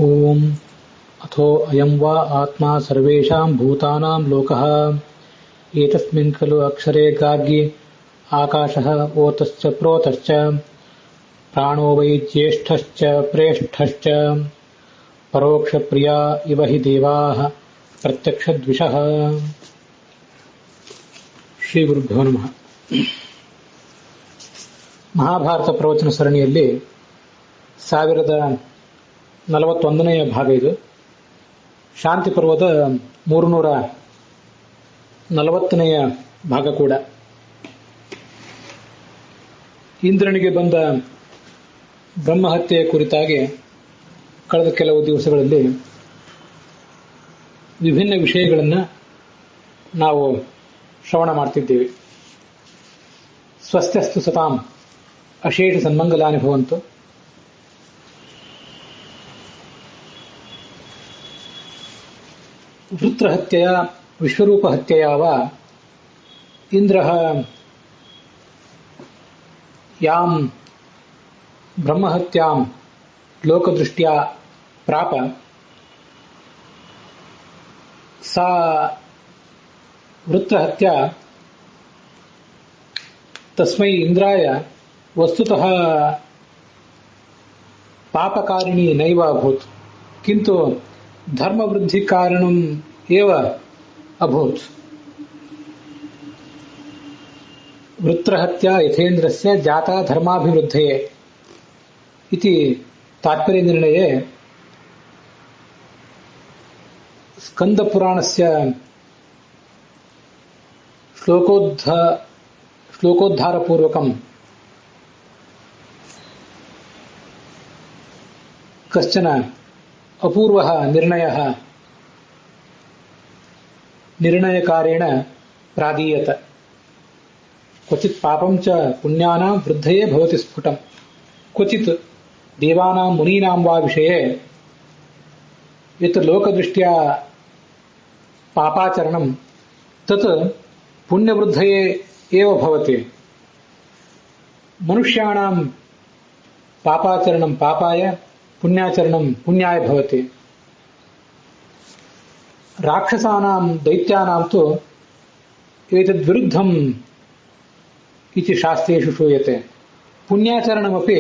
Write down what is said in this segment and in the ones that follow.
ಓಂ ಅಥೋ ಅಯಂ ವಾ ಆತ್ಮ ಸರ್ವೇಷಾಂ ಭೂತಾನಾಂ ಲೋಕಃ ಏತಸ್ಮಿನ್ ಖಲು ಅಕ್ಷರೇ ಗಾರ್ಗಿ ಆಕಾಶಃ ಓತಶ್ಚ ಪ್ರೋತಶ್ಚ ಪ್ರಾಣೋ ವೈ ಜ್ಯೇಷ್ಠಶ್ಚ ಪ್ರೇಷ್ಠಶ್ಚ ಪರೋಕ್ಷ ಪ್ರಿಯ ಇವ ಹಿ ದೇವಾಃ ಪ್ರತ್ಯಕ್ಷದ್ವಿಷಃ. ಶ್ರೀ ಗುರುಭ್ಯೋ ನಮಃ. ಮಹಾಭಾರತ ಪ್ರವಚನ ಸರಣಿಯಲ್ಲಿ 1041ನೆಯ ಭಾಗ ಇದು. ಶಾಂತಿ ಪರ್ವದ 340ನೆಯ ಭಾಗ ಕೂಡ. ಇಂದ್ರನಿಗೆ ಬಂದ ಬ್ರಹ್ಮಹತ್ಯೆಯ ಕುರಿತಾಗಿ ಕಳೆದ ಕೆಲವು ದಿವಸಗಳಲ್ಲಿ ವಿಭಿನ್ನ ವಿಷಯಗಳನ್ನು ನಾವು ಶ್ರವಣ ಮಾಡ್ತಿದ್ದೇವೆ. ಸ್ವಸ್ತ್ಯಸ್ತು ಸತಾಂ ಅಶೇಷ ಸನ್ಮಂಗಲಾನಿ ಭವಂತು. ವೃತ್ರಹತ್ಯೆಯ ವಿಶ್ವರೂಪಹತ್ಯೆಯ ವಾ ಇಂದ್ರಃ ಯಾಂ ಬ್ರಹ್ಮಹತ್ಯಾಂ ಲೋಕದೃಷ್ಟ್ಯಾ ಪ್ರಾಪ ಸಾ ವೃತ್ರಹತ್ಯಾ ತಸ್ಮೈ ಇಂದ್ರಾಯ ವಸ್ತುತಃ ಪಾಪಕಾರಿಣಿ ನೈವ ಅಭೂತ್ ಕಿಂತು ಧರ್ಮವೃದ್ಧಿ ಕಾರಣಂ ಏವ ಅಭೂತ್. ವೃತ್ರಹತ್ಯಾ ಯಥೇಂದ್ರಸ್ಯ ಜಾತಾ ಧರ್ಮಾಭಿವೃದ್ಧಯೇ ಇತಿ ತಾತ್ಪರ್ಯ ನಿರ್ಣಯೇ ಸ್ಕಂದಪುರಾಣಸ್ಯ ಶ್ಲೋಕೋದ್ಧಾರಪೂರ್ವಕಂ ಕಶ್ಚನ ಅಪೂರ್ವಃ ನಿರ್ಣಯಕಾರೇಣ ಪ್ರಾದೀಯತ. ಕ್ವಚಿತ್ ಪಾಪಂ ಚ ಪುಣ್ಯಾನಾಂ ವೃದ್ಧಯೇ ಭವತಿ ಸ್ಫುಟಂ, ಕ್ವಚಿತ್ ದೇವಾನಾಂ ಮುನೀನಾಂ ವಾ ವಿಷಯೇ ಯತ್ ಲೋಕದೃಷ್ಟ್ಯಾ ಪಾಪಾಚರಣಂ ತತ್ ಪುಣ್ಯವೃದ್ಧಯೇ ಏವ ಭವತಿ. ಮನುಷ್ಯಾಣಾಂ ಪಾಪಾಚರಣಂ ಪಾಪಾಯ, ಪುಣ್ಯಾಚರಣಂ ಪುಣ್ಯಾಯ ಭವತಿ. ರಾಕ್ಷಸಾನಾಂ ದೈತ್ಯಾನಾಂ ತು ಏತದ್ವಿರುದ್ಧಂ ಇತಿ ಶಾಸ್ತ್ರೇಷು ಶ್ರೂಯತೆ. ಪುಣ್ಯಾಚರಣಮಪಿ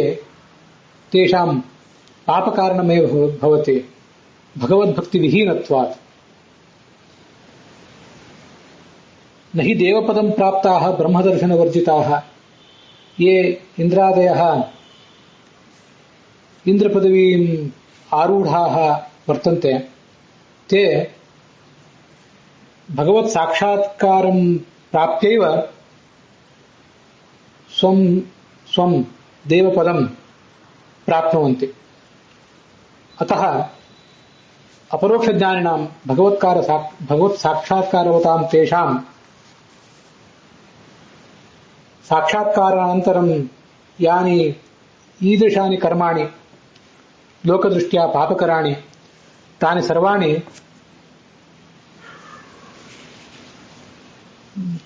ತೇಷಾಂ ಪಾಪಕಾರಣಮೇವ ಭವತಿ ಭಗವದ್ಭಕ್ತಿವಿಹೀನತ್ವಾತ್. ನ ಹಿ ದೇವಪದಂ ಪ್ರಾಪ್ತಾಃ ಬ್ರಹ್ಮದರ್ಶನವರ್ಜಿತಾಃ ಯೇ ಇಂದ್ರಾದಯಃ ಇಂದ್ರಪದವೀಂ ಆರೂಢಾಃ ವರ್ತಂತೆ ತೇ ಭಗವತ್ ಸಾಕ್ಷಾತ್ಕಾರಂ ಪ್ರಾಪ್ತ್ಯೈವ ಸ್ವಂ ದೇವಪದಂ ಪ್ರಾಪ್ನುವಂತಿ. ಅತಃ ಅಪರೋಕ್ಷಜ್ಞಾನಿನಾಂ ಭಗವತ್ ಸಾಕ್ಷಾತ್ಕಾರವತಾಂ ತೇಷಾಂ ಸಾಕ್ಷಾತ್ಕಾರಾನಂತರಂ ಯಾನಿ ಈದೃಶಾನಿ ಕರ್ಮಾಣಿ ಲೋಕದೃಷ್ಟ್ಯಾ ಪಾಪಕರಾಣಿ ತಾನಿ ಸರ್ವಾಣಿ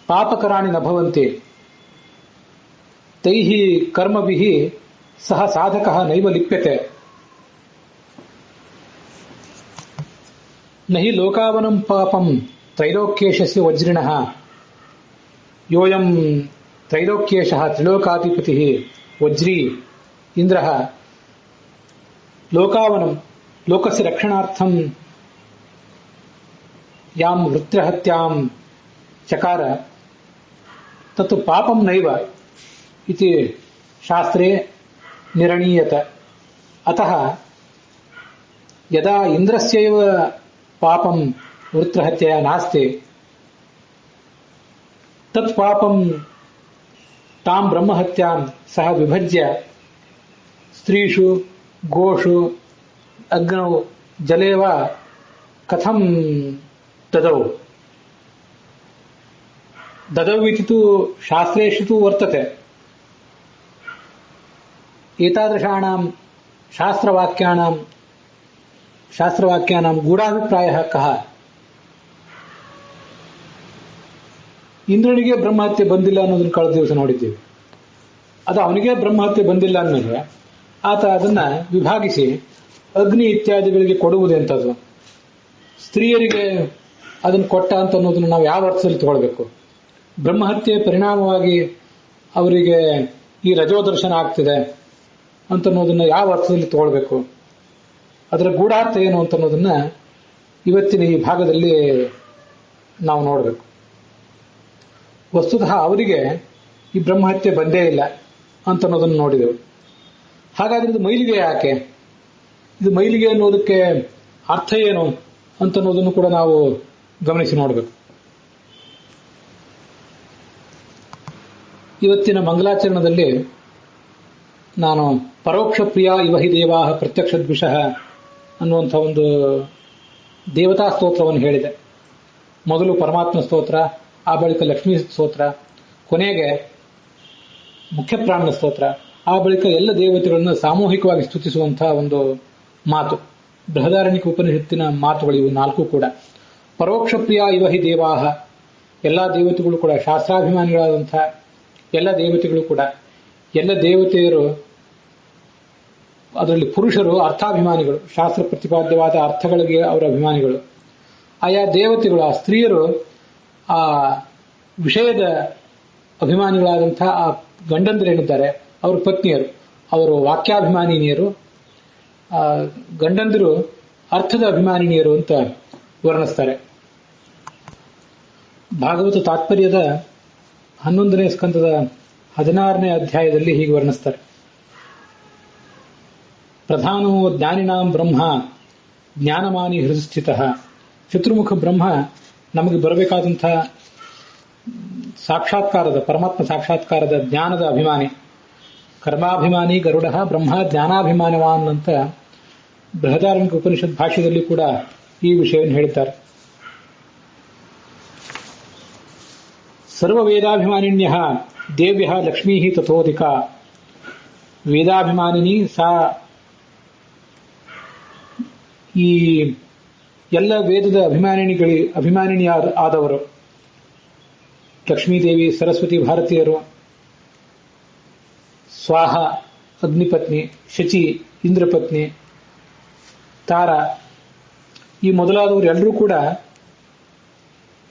ಪಾಪಕರಾಣಿ ನ ಭವಂತಿ. ತೈಃ ಕರ್ಮಭಿಃ ಸಹ ಸಾಧಕಃ ನೈವ ಲಿಪ್ಯತೆ. ನ ಹಿ ಲೋಕಾವನಂ ಪಾಪಂ ತ್ರೈಲೋಕ್ಯೇಶಸ್ಯ ವಜ್ರಿಣಃ ಯೋಯಂ ತ್ರೈಲೋಕ್ಯೇಶಃ ತ್ರಿಲೋಕಾಧಿಪತಿಃ ವಜ್ರೀ ಇಂದ್ರಃ ಲೋಕಾವನಂ ಲೋಕಸ್ಯ ರಕ್ಷಣಾರ್ಥಂ ಯಾಂ ವೃತ್ರಹತ್ಯಾಂ ಚಕಾರ ತತ್ ಪಾಪಂ ನೈವ ಇತಿ ಶಾಸ್ತ್ರೇ ನಿರ್ಣೀಯತ. ಅತಃ ಯದಾ ಇಂದ್ರಸ್ಯೈವ ಪಾಪಂ ವೃತ್ರಹತ್ಯೆಯ ನಾಸ್ತಿ ತತ್ ಪಾಪಂ ತಾಂ ಬ್ರಹ್ಮಹತ್ಯಾಂ ಸಹ ವಿಭಜ್ಯ ಸ್ತ್ರೀಷು ಗೋಷು ಅಗ್ನೌ ಜಲೇ ವಾ ಕಥಂ ದದೌ ಇತಿ ತು ಶಾಸ್ತ್ರೇಷು ತು ವರ್ತತೆ. ಏತಾದೃಶಾನಾಂ ಶಾಸ್ತ್ರವಾಕ್ಯಾನಾಂ ಗೂಢಾಭಿಪ್ರಾಯಃ ಕಃ. ಇಂದ್ರನಿಗೆ ಬ್ರಹ್ಮಹತ್ಯೆ ಬಂದಿಲ್ಲ ಅನ್ನೋದನ್ನು ಕಳೆದ ದಿವಸ ನೋಡಿದ್ದೇವೆ. ಅದು ಅವನಿಗೆ ಬ್ರಹ್ಮಹತ್ಯೆ ಬಂದಿಲ್ಲ ಅಂದಮೇಲೆ ಆತ ಅದನ್ನ ವಿಭಾಗಿಸಿ ಅಗ್ನಿ ಇತ್ಯಾದಿಗಳಿಗೆ ಕೊಡುವುದೆಂಥದ್ದು, ಸ್ತ್ರೀಯರಿಗೆ ಅದನ್ನು ಕೊಟ್ಟ ಅಂತ ಅನ್ನೋದನ್ನು ನಾವು ಯಾವ ಅರ್ಥದಲ್ಲಿ ತಗೊಳ್ಬೇಕು? ಬ್ರಹ್ಮಹತ್ಯೆ ಪರಿಣಾಮವಾಗಿ ಅವರಿಗೆ ಈ ರಜೋದರ್ಶನ ಆಗ್ತಿದೆ ಅಂತ ಅನ್ನೋದನ್ನ ಯಾವ ಅರ್ಥದಲ್ಲಿ ತಗೊಳ್ಬೇಕು, ಅದರ ಗೂಢಾರ್ಥ ಏನು ಅಂತ ಅನ್ನೋದನ್ನ ಇವತ್ತಿನ ಈ ಭಾಗದಲ್ಲಿ ನಾವು ನೋಡಬೇಕು. ವಸ್ತುತಃ ಅವರಿಗೆ ಈ ಬ್ರಹ್ಮಹತ್ಯೆ ಬಂದೇ ಇಲ್ಲ ಅಂತ ಅನ್ನೋದನ್ನು ನೋಡಿದೆವು. ಹಾಗಾದ್ರೆ ಇದು ಮೈಲಿಗೆ ಯಾಕೆ, ಇದು ಮೈಲಿಗೆ ಅನ್ನೋದಕ್ಕೆ ಅರ್ಥ ಏನು ಅಂತ ಅನ್ನೋದನ್ನು ಕೂಡ ನಾವು ಗಮನಿಸಿ ನೋಡಬೇಕು. ಇವತ್ತಿನ ಮಂಗಲಾಚರಣದಲ್ಲಿ ನಾನು ಪರೋಕ್ಷ ಪ್ರಿಯ ಇವಹಿ ದೇವಾ ಪ್ರತ್ಯಕ್ಷ ದ್ವಿಷಃ ಅನ್ನುವಂಥ ಒಂದು ದೇವತಾ ಸ್ತೋತ್ರವನ್ನು ಹೇಳಿದೆ. ಮೊದಲು ಪರಮಾತ್ಮ ಸ್ತೋತ್ರ, ಆ ಬಳಿಕ ಲಕ್ಷ್ಮೀ ಸ್ತೋತ್ರ, ಕೊನೆಗೆ ಮುಖ್ಯ ಪ್ರಾಣ ಸ್ತೋತ್ರ, ಆ ಬಳಿಕ ಎಲ್ಲ ದೇವತೆಗಳನ್ನು ಸಾಮೂಹಿಕವಾಗಿ ಸ್ತುತಿಸುವಂತಹ ಒಂದು ಮಾತು. ಬೃಹದಾರಣ್ಯಕ ಉಪನಿಷತ್ತಿನ ಮಾತುಗಳು ಇವು ನಾಲ್ಕು ಕೂಡ. ಪರೋಕ್ಷ ಪ್ರಿಯ ಇವಹಿ ದೇವಾಹ, ಎಲ್ಲ ದೇವತೆಗಳು ಕೂಡ ಶಾಸ್ತ್ರಾಭಿಮಾನಿಗಳಾದಂತಹ ಎಲ್ಲ ದೇವತೆಗಳು ಕೂಡ, ಎಲ್ಲ ದೇವತೆಯರು ಅದರಲ್ಲಿ ಪುರುಷರು ಅರ್ಥಾಭಿಮಾನಿಗಳು, ಶಾಸ್ತ್ರ ಪ್ರತಿಪಾದ್ಯವಾದ ಅರ್ಥಗಳಿಗೆ ಅವರ ಅಭಿಮಾನಿಗಳು. ಆಯಾ ದೇವತೆಗಳು, ಆ ಸ್ತ್ರೀಯರು ಆ ವಿಷಯದ ಅಭಿಮಾನಿಗಳಾದಂತಹ ಆ ಗಂಡಂದಿರೇನಿದ್ದಾರೆ ಅವರು ಪತ್ನಿಯರು, ಅವರು ವಾಕ್ಯಾಭಿಮಾನಿನಿಯರು, ಗಂಡಂದಿರು ಅರ್ಥದ ಅಭಿಮಾನಿನಿಯರು ಅಂತ ವರ್ಣಿಸ್ತಾರೆ. ಭಾಗವತ ತಾತ್ಪರ್ಯದ 11ನೇ ಸ್ಕಂದದ 16ನೇ ಅಧ್ಯಾಯದಲ್ಲಿ ಹೀಗೆ ವರ್ಣಿಸ್ತಾರೆ. ಪ್ರಧಾನೋ ಜ್ಞಾನಿನಾಂ ಬ್ರಹ್ಮ ಜ್ಞಾನಮಾನಿ ಹೃದಯಸ್ಥಿತಃ. ಚತುರ್ಮುಖ ಬ್ರಹ್ಮ ನಮಗೆ ಬರಬೇಕಾದಂತಹ ಸಾಕ್ಷಾತ್ಕಾರದ, ಪರಮಾತ್ಮ ಸಾಕ್ಷಾತ್ಕಾರದ ಜ್ಞಾನದ ಅಭಿಮಾನಿ. ಕರ್ಮಾಭಿಮಾನಿ ಗರುಡ ಬ್ರಹ್ಮ ಜ್ಞಾನಾಭಿಮಾನವಾನ್ ಅಂತ ಬೃಹದಾರಣ್ಯಕ ಉಪನಿಷತ್ ಭಾಷ್ಯದಲ್ಲಿ ಕೂಡ ಈ ವಿಷಯವನ್ನು ಹೇಳಿದ್ದಾರೆ. ಸರ್ವ ವೇದಾಭಿಮಾನಿನ್ಯ ದೇವ್ಯ ಲಕ್ಷ್ಮೀ ತಥೋಧಿಕ. ವೇದಾಭಿಮಾನಿನಿ ಸಾ, ಈ ಎಲ್ಲ ವೇದದ ಅಭಿಮಾನಿನಿ ಆದವರು ಲಕ್ಷ್ಮೀದೇವಿ, ಸರಸ್ವತಿ, ಭಾರತೀಯರು, ಸ್ವಾಹ ಅಗ್ನಿಪತ್ನಿ, ಶಚಿ ಇಂದ್ರಪತ್ನಿ, ತಾರ, ಈ ಮೊದಲಾದವರು ಎಲ್ಲರೂ ಕೂಡ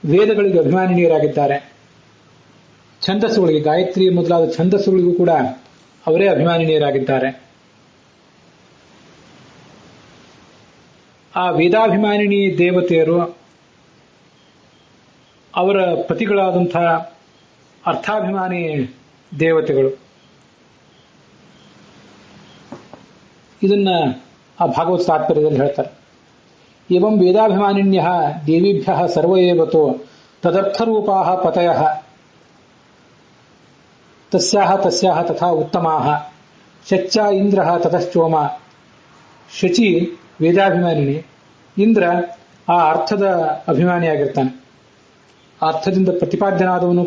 ವೇದಗಳಿಗೆ ಅಭಿಮಾನಿನಿಯರಾಗಿದ್ದಾರೆ. ಛಂದಸ್ಸುಗಳಿಗೆ, ಗಾಯತ್ರಿ ಮೊದಲಾದ ಛಂದಸ್ಸುಗಳಿಗೂ ಕೂಡ ಅವರೇ ಅಭಿಮಾನಿನಿಯರಾಗಿದ್ದಾರೆ. ಆ ವೇದಾಭಿಮಾನಿನಿ ದೇವತೆಯರು ಅವರ ಪತಿಗಳಾದಂತಹ ಅರ್ಥಾಭಿಮಾನಿ ದೇವತೆಗಳು. ಇದನ್ನ ಆ ಭಾಗವತ ತಾತ್ಪರ್ಯದಲ್ಲಿ ಹೇಳ್ತಾರೆ. ಏವಂ ವೇದಾಭಿಮಾನಿನ್ಯ ದೇವೀಭ್ಯ ಸರ್ವ ಏವತೋ ತದರ್ಥರೂಪಾಃ ಪತಯಃ ತಸ್ಯಾಹ ತಥಾ ಉತ್ತಮಾಃ. ಶಚ್ಚ ಇಂದ್ರ ತತಶ್ಚೋಮ. ಶಚಿ ವೇದಾಭಿಮಾನಿನಿ, ಇಂದ್ರ ಆ ಅರ್ಥದ ಅಭಿಮಾನಿಯಾಗಿರ್ತಾನೆ. ಆ ಅರ್ಥದಿಂದ ಪ್ರತಿಪಾದ್ಯನಾದವನು,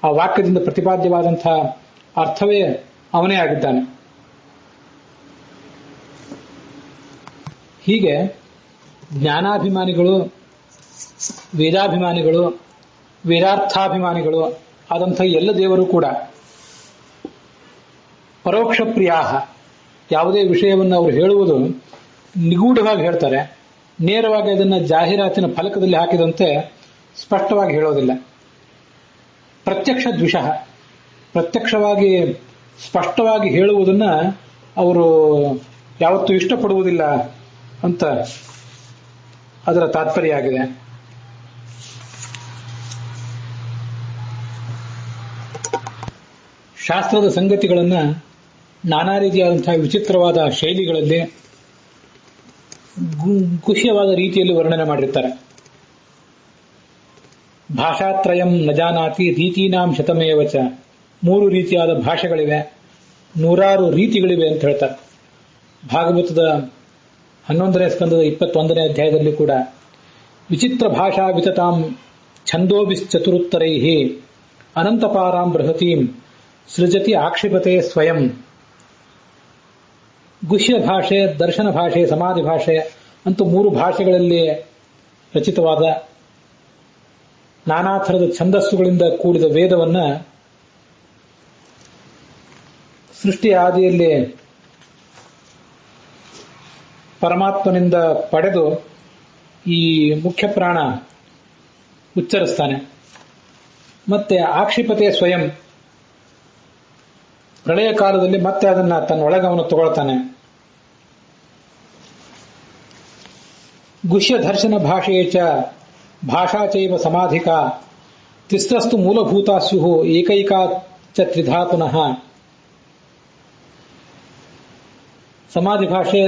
ಆ ವಾಕ್ಯದಿಂದ ಪ್ರತಿಪಾದ್ಯವಾದಂತಹ ಅರ್ಥವೇ ಅವನೇ ಆಗಿದ್ದಾನೆ. ಹೀಗೆ ಜ್ಞಾನಾಭಿಮಾನಿಗಳು, ವೇದಾಭಿಮಾನಿಗಳು, ವೇದಾರ್ಥಾಭಿಮಾನಿಗಳು ಆದಂತಹ ಎಲ್ಲ ದೇವರು ಕೂಡ ಪರೋಕ್ಷ ಪ್ರಿಯಾಹ. ಯಾವುದೇ ವಿಷಯವನ್ನು ಅವರು ಹೇಳುವುದು ನಿಗೂಢವಾಗಿ ಹೇಳ್ತಾರೆ, ನೇರವಾಗಿ ಅದನ್ನು ಜಾಹೀರಾತಿನ ಫಲಕದಲ್ಲಿ ಹಾಕಿದಂತೆ ಸ್ಪಷ್ಟವಾಗಿ ಹೇಳೋದಿಲ್ಲ. ಪ್ರತ್ಯಕ್ಷ ದ್ವಿಷಃ, ಪ್ರತ್ಯಕ್ಷವಾಗಿ ಸ್ಪಷ್ಟವಾಗಿ ಹೇಳುವುದನ್ನ ಅವರು ಯಾವತ್ತೂ ಇಷ್ಟಪಡುವುದಿಲ್ಲ ಅಂತ ಅದರ ತಾತ್ಪರ್ಯ ಆಗಿದೆ. ಶಾಸ್ತ್ರದ ಸಂಗತಿಗಳನ್ನು ನಾನಾ ರೀತಿಯಾದಂತಹ ವಿಚಿತ್ರವಾದ ಶೈಲಿಗಳಲ್ಲಿ, ಗುಹ್ಯವಾದ ರೀತಿಯಲ್ಲಿ ವರ್ಣನೆ ಮಾಡಿರ್ತಾರೆ. ಭಾಷಾತ್ರಯಂ ನ ಜಾನಾತಿ ರೀತೀನಾಂ ಶತಮೇವಚ. 3 ರೀತಿಯಾದ ಭಾಷೆಗಳಿವೆ, 100 ರೀತಿಗಳಿವೆ ಅಂತ ಹೇಳ್ತಾರೆ. ಭಾಗವತದ 11ನೇ ಸ್ಕಂದದ 21ನೇ ಅಧ್ಯಾಯದಲ್ಲಿ ಕೂಡ ವಿಚಿತ್ರ ಭಾಷಾ ವಿತತಾಂ ಛಂದೋಭಿಶ್ಚತುರುತ್ತರೈಃ ಅನಂತಪಾರಾಂ ಬೃಹತೀಂ ಸೃಜತಿ ಆಕ್ಷಿಪತೆ ಸ್ವಯಂ. ಗುಹ್ಯ ಭಾಷೆ, ದರ್ಶನ ಭಾಷೆ, ಸಮಾಧಿ ಭಾಷೆ ಅಂತೂ 3 ಭಾಷೆಗಳಲ್ಲಿ ರಚಿತವಾದ ನಾನಾ ಥರದ ಛಂದಸ್ಸುಗಳಿಂದ ಕೂಡಿದ ವೇದವನ್ನ ಸೃಷ್ಟಿ ಆದಿಯಲ್ಲಿ ಪರಮಾತ್ಮನಿಂದ ಪಡೆದು ಈ ಮುಖ್ಯ ಪ್ರಾಣ ಉಚ್ಚರಿಸ್ತಾನೆ. ಮತ್ತೆ ಆಕ್ಷಿಪತೆಯ ಸ್ವಯಂ ಪ್ರಳಯ ಕಾಲದಲ್ಲಿ ಮತ್ತೆ ಅದನ್ನ ತನ್ನೊಳಗೆ ಅವನು ತಗೊಳ್ತಾನೆ. ಗುಹ್ಯ ದರ್ಶನ ಭಾಷಾ ಚೈವ ಸಮಾಧಿಕ ತಿಸ್ರಸ್ತು ಮೂಲಭೂತ ಸ್ಯು ಏಕೈಕಾ ಚ ತ್ರಿಧಾ ಪುನಃ. ಸಮಾಧಿ ಭಾಷೆ,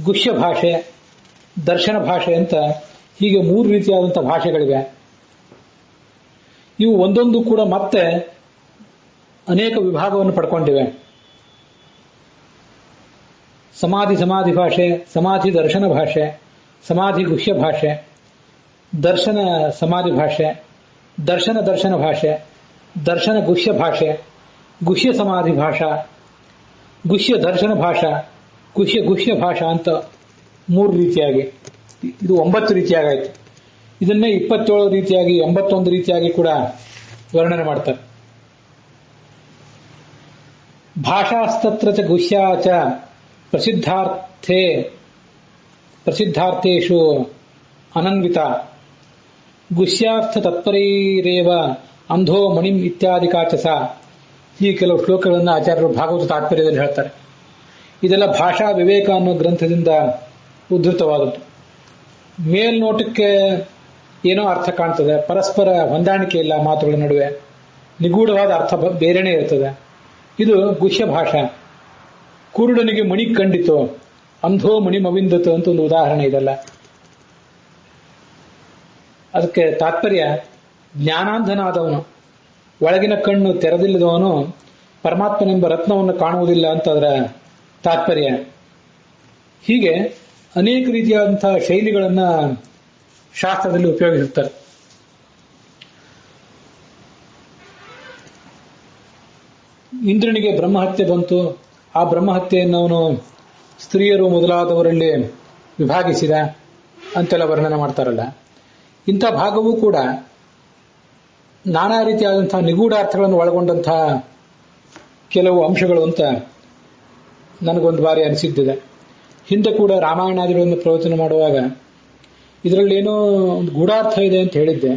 ಗುಹ್ಯ ಭಾಷೆ, ದರ್ಶನ ಭಾಷೆ ಅಂತ ಹೀಗೆ 3 ರೀತಿಯಾದಂತಹ ಭಾಷೆಗಳಿವೆ. ಇವು ಒಂದೊಂದು ಕೂಡ ಮತ್ತೆ ಅನೇಕ ವಿಭಾಗವನ್ನು ಪಡ್ಕೊಂಡಿವೆ. ಸಮಾಧಿ ಭಾಷೆ, ಸಮಾಧಿ ದರ್ಶನ ಭಾಷೆ, ಸಮಾಧಿ ಗುಹ್ಯ ಭಾಷೆ, ದರ್ಶನ ಸಮಾಧಿ ಭಾಷೆ, ದರ್ಶನ ಭಾಷೆ, ದರ್ಶನ ಗುಹ್ಯ ಭಾಷೆ, ಗುಹ್ಯ ಸಮಾಧಿ ಭಾಷಾ, ಗುಹ್ಯ ದರ್ಶನ ಭಾಷಾ, ಗುಹ್ಯ ಭಾಷಾ ಅಂತ 3 ರೀತಿಯಾಗಿ, ಇದು 9 ರೀತಿಯಾಗಾಯಿತು. ಇದನ್ನೇ 27 ರೀತಿಯಾಗಿ 81 ರೀತಿಯಾಗಿ ಕೂಡ ವರ್ಣನೆ ಮಾಡ್ತಾರೆ. ಭಾಷಾಸ್ತತ್ರ ಚ ಗುಹ್ಯಾ ಚ ಪ್ರಸಿದ್ಧಾರ್ಥೇಷು ಅನನ್ವಿತ ಗುಹ್ಯಾರ್ಥ ತತ್ಪರೈರೇವ ಅಂಧೋ ಮಣಿಂ ಇತ್ಯಾದಿಕಾಚಸ. ಈ ಕೆಲವು ಶ್ಲೋಕಗಳನ್ನು ಆಚಾರ್ಯರು ಭಾಗವತ ತಾತ್ಪರ್ಯದಲ್ಲಿ ಹೇಳ್ತಾರೆ. ಇದೆಲ್ಲ ಭಾಷಾ ವಿವೇಕ ಅನ್ನೋ ಗ್ರಂಥದಿಂದ ಉದ್ಧೃತವಾದದ್ದು. ಮೇಲ್ನೋಟಕ್ಕೆ ಏನೋ ಅರ್ಥ ಕಾಣ್ತದೆ, ಪರಸ್ಪರ ಹೊಂದಾಣಿಕೆ ಇಲ್ಲ ಮಾತುಗಳ ನಡುವೆ, ನಿಗೂಢವಾದ ಅರ್ಥ ಬೇರೆನೇ ಇರ್ತದೆ. ಇದು ಗುಹ್ಯ ಭಾಷಾ. ಕುರುಡನಿಗೆ ಮಣಿ ಕಂಡಿತು, ಅಂಧೋ ಮಣಿಮವಿಂದತು ಅಂತ ಒಂದು ಉದಾಹರಣೆ ಇದೆಲ್ಲ. ಅದಕ್ಕೆ ತಾತ್ಪರ್ಯ, ಜ್ಞಾನಾಂಧನಾದವನು, ಒಳಗಿನ ಕಣ್ಣು ತೆರೆದಿಲ್ಲದವನು ಪರಮಾತ್ಮನೆಂಬ ರತ್ನವನ್ನು ಕಾಣುವುದಿಲ್ಲ ಅಂತ ಅದರ ತಾತ್ಪರ್ಯ. ಹೀಗೆ ಅನೇಕ ರೀತಿಯಾದಂತಹ ಶೈಲಿಗಳನ್ನ ಶಾಸ್ತ್ರದಲ್ಲಿ ಉಪಯೋಗಿಸುತ್ತಾರೆ. ಇಂದ್ರನಿಗೆ ಬ್ರಹ್ಮಹತ್ಯೆ ಬಂತು. ಆ ಬ್ರಹ್ಮಹತ್ಯೆಯನ್ನು ಅವನು ಸ್ತ್ರೀಯರು ಮೊದಲಾದವರಲ್ಲಿ ವಿಭಾಗಿಸಿದ ಅಂತೆಲ್ಲ ವರ್ಣನೆ ಮಾಡ್ತಾರಲ್ಲ. ಇಂಥ ಭಾಗವೂ ಕೂಡ ನಾನಾ ರೀತಿಯಾದಂತಹ ನಿಗೂಢಾರ್ಥಗಳನ್ನು ಒಳಗೊಂಡಂತಹ ಕೆಲವು ಅಂಶಗಳು ಅಂತ ನನಗೊಂದು ಬಾರಿ ಅನಿಸಿದ್ದಿದೆ. ಹಿಂದೆ ಕೂಡ ರಾಮಾಯಣಾದಿಗಳನ್ನು ಪ್ರವಚನ ಮಾಡುವಾಗ ಇದರಲ್ಲೇನೋ ಒಂದು ಗೂಢಾರ್ಥ ಇದೆ ಅಂತ ಹೇಳಿದ್ದೆ.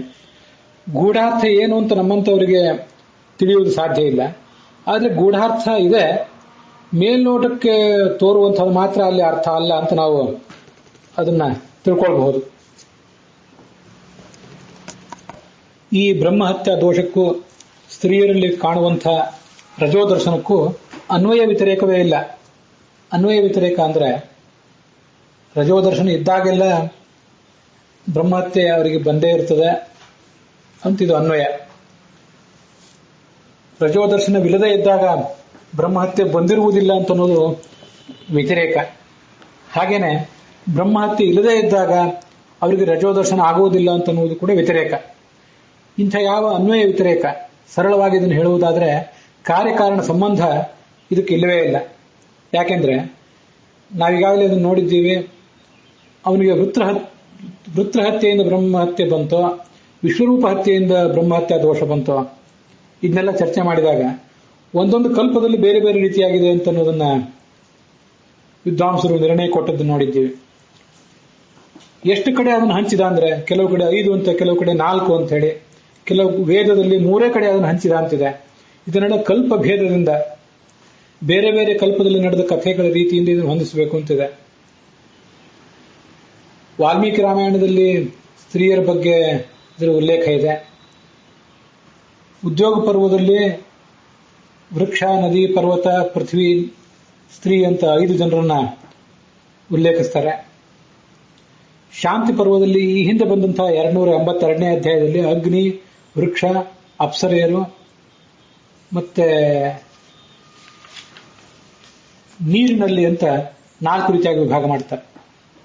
ಗೂಢಾರ್ಥ ಏನು ಅಂತ ನಮ್ಮಂಥವರಿಗೆ ತಿಳಿಯುವುದು ಸಾಧ್ಯ ಇಲ್ಲ. ಆದರೆ ಗೂಢಾರ್ಥ ಇದೆ, ಮೇಲ್ನೋಟಕ್ಕೆ ತೋರುವಂಥದ್ದು ಮಾತ್ರ ಅಲ್ಲಿ ಅರ್ಥ ಅಲ್ಲ ಅಂತ ನಾವು ಅದನ್ನ ತಿಳ್ಕೊಳ್ಬಹುದು. ಈ ಬ್ರಹ್ಮಹತ್ಯಾ ದೋಷಕ್ಕೂ ಸ್ತ್ರೀಯರಲ್ಲಿ ಕಾಣುವಂಥ ರಜೋದರ್ಶನಕ್ಕೂ ಅನ್ವಯ ವ್ಯತಿರೇಕವೇ ಇಲ್ಲ. ಅನ್ವಯ ವ್ಯತಿರೇಕ ಅಂದ್ರೆ ರಜೋದರ್ಶನ ಇದ್ದಾಗೆಲ್ಲ ಬ್ರಹ್ಮಹತ್ಯೆ ಅವರಿಗೆ ಬಂದೇ ಇರ್ತದೆ ಅಂತಿದು ಅನ್ವಯ. ರಜೋದರ್ಶನವಿಲ್ಲದೆ ಇದ್ದಾಗ ಬ್ರಹ್ಮಹತ್ಯೆ ಬಂದಿರುವುದಿಲ್ಲ ಅಂತ ಅನ್ನೋದು ವ್ಯತಿರೇಕ. ಹಾಗೇನೆ ಬ್ರಹ್ಮಹತ್ಯೆ ಇಲ್ಲದೆ ಇದ್ದಾಗ ಅವರಿಗೆ ರಜೋದರ್ಶನ ಆಗುವುದಿಲ್ಲ ಅಂತ ಅನ್ನುವುದು ಕೂಡ ವ್ಯತಿರೇಕ. ಇಂಥ ಯಾವ ಅನ್ವಯ ವ್ಯತಿರೇಕ, ಸರಳವಾಗಿ ಇದನ್ನು ಹೇಳುವುದಾದ್ರೆ ಕಾರ್ಯಕಾರಣ ಸಂಬಂಧ ಇದಕ್ಕೆ ಇಲ್ಲವೇ ಇಲ್ಲ. ಯಾಕೆಂದ್ರೆ ನಾವೀಗಾಗಲೇ ಅದನ್ನು ನೋಡಿದ್ದೀವಿ. ಅವನಿಗೆ ವೃತ್ರಹತ್ಯೆಯಿಂದ ಬ್ರಹ್ಮಹತ್ಯೆ ಬಂತೋ, ವಿಶ್ವರೂಪ ಹತ್ಯೆಯಿಂದ ಬ್ರಹ್ಮಹತ್ಯಾ ದೋಷ ಬಂತೋ, ಇದನ್ನೆಲ್ಲ ಚರ್ಚೆ ಮಾಡಿದಾಗ ಒಂದೊಂದು ಕಲ್ಪದಲ್ಲಿ ಬೇರೆ ಬೇರೆ ರೀತಿಯಾಗಿದೆ ಅಂತ ಅನ್ನೋದನ್ನ ವಿದ್ವಾಂಸರು ನಿರ್ಣಯ ಕೊಟ್ಟದ್ದು ನೋಡಿದ್ದೀವಿ. ಎಷ್ಟು ಕಡೆ ಅದನ್ನು ಹಂಚಿದ ಅಂದ್ರೆ ಕೆಲವು ಕಡೆ 5 ಅಂತ, ಕೆಲವು ಕಡೆ 4 ಅಂತ ಹೇಳಿ, ಕೆಲವು ವೇದದಲ್ಲಿ 3 ಕಡೆ ಅದನ್ನು ಹಂಚಿದ ಅಂತಿದೆ. ಇದನ್ನೆಲ್ಲ ಕಲ್ಪ ಭೇದದಿಂದ ಬೇರೆ ಬೇರೆ ಕಲ್ಪದಲ್ಲಿ ನಡೆದ ಕಥೆಗಳ ರೀತಿಯಿಂದ ಇದನ್ನು ಹೊಂದಿಸಬೇಕು ಅಂತಿದೆ. ವಾಲ್ಮೀಕಿ ರಾಮಾಯಣದಲ್ಲಿ ಸ್ತ್ರೀಯರ ಬಗ್ಗೆ ಇದರ ಉಲ್ಲೇಖ ಇದೆ. ಉದ್ಯೋಗ ಪರ್ವದಲ್ಲಿ ವೃಕ್ಷ, ನದಿ, ಪರ್ವತ, ಪೃಥ್ವಿ, ಸ್ತ್ರೀ ಅಂತ 5 ಜನರನ್ನ ಉಲ್ಲೇಖಿಸ್ತಾರೆ. ಶಾಂತಿ ಪರ್ವದಲ್ಲಿ ಈ ಹಿಂದೆ ಬಂದಂತಹ 282ನೇ ಅಧ್ಯಾಯದಲ್ಲಿ ಅಗ್ನಿ, ವೃಕ್ಷ, ಅಪ್ಸರೆಯರು ಮತ್ತೆ ನೀರಿನಲ್ಲಿ ಅಂತ 4 ರೀತಿಯಾಗಿ ವಿಭಾಗ ಮಾಡ್ತಾರೆ.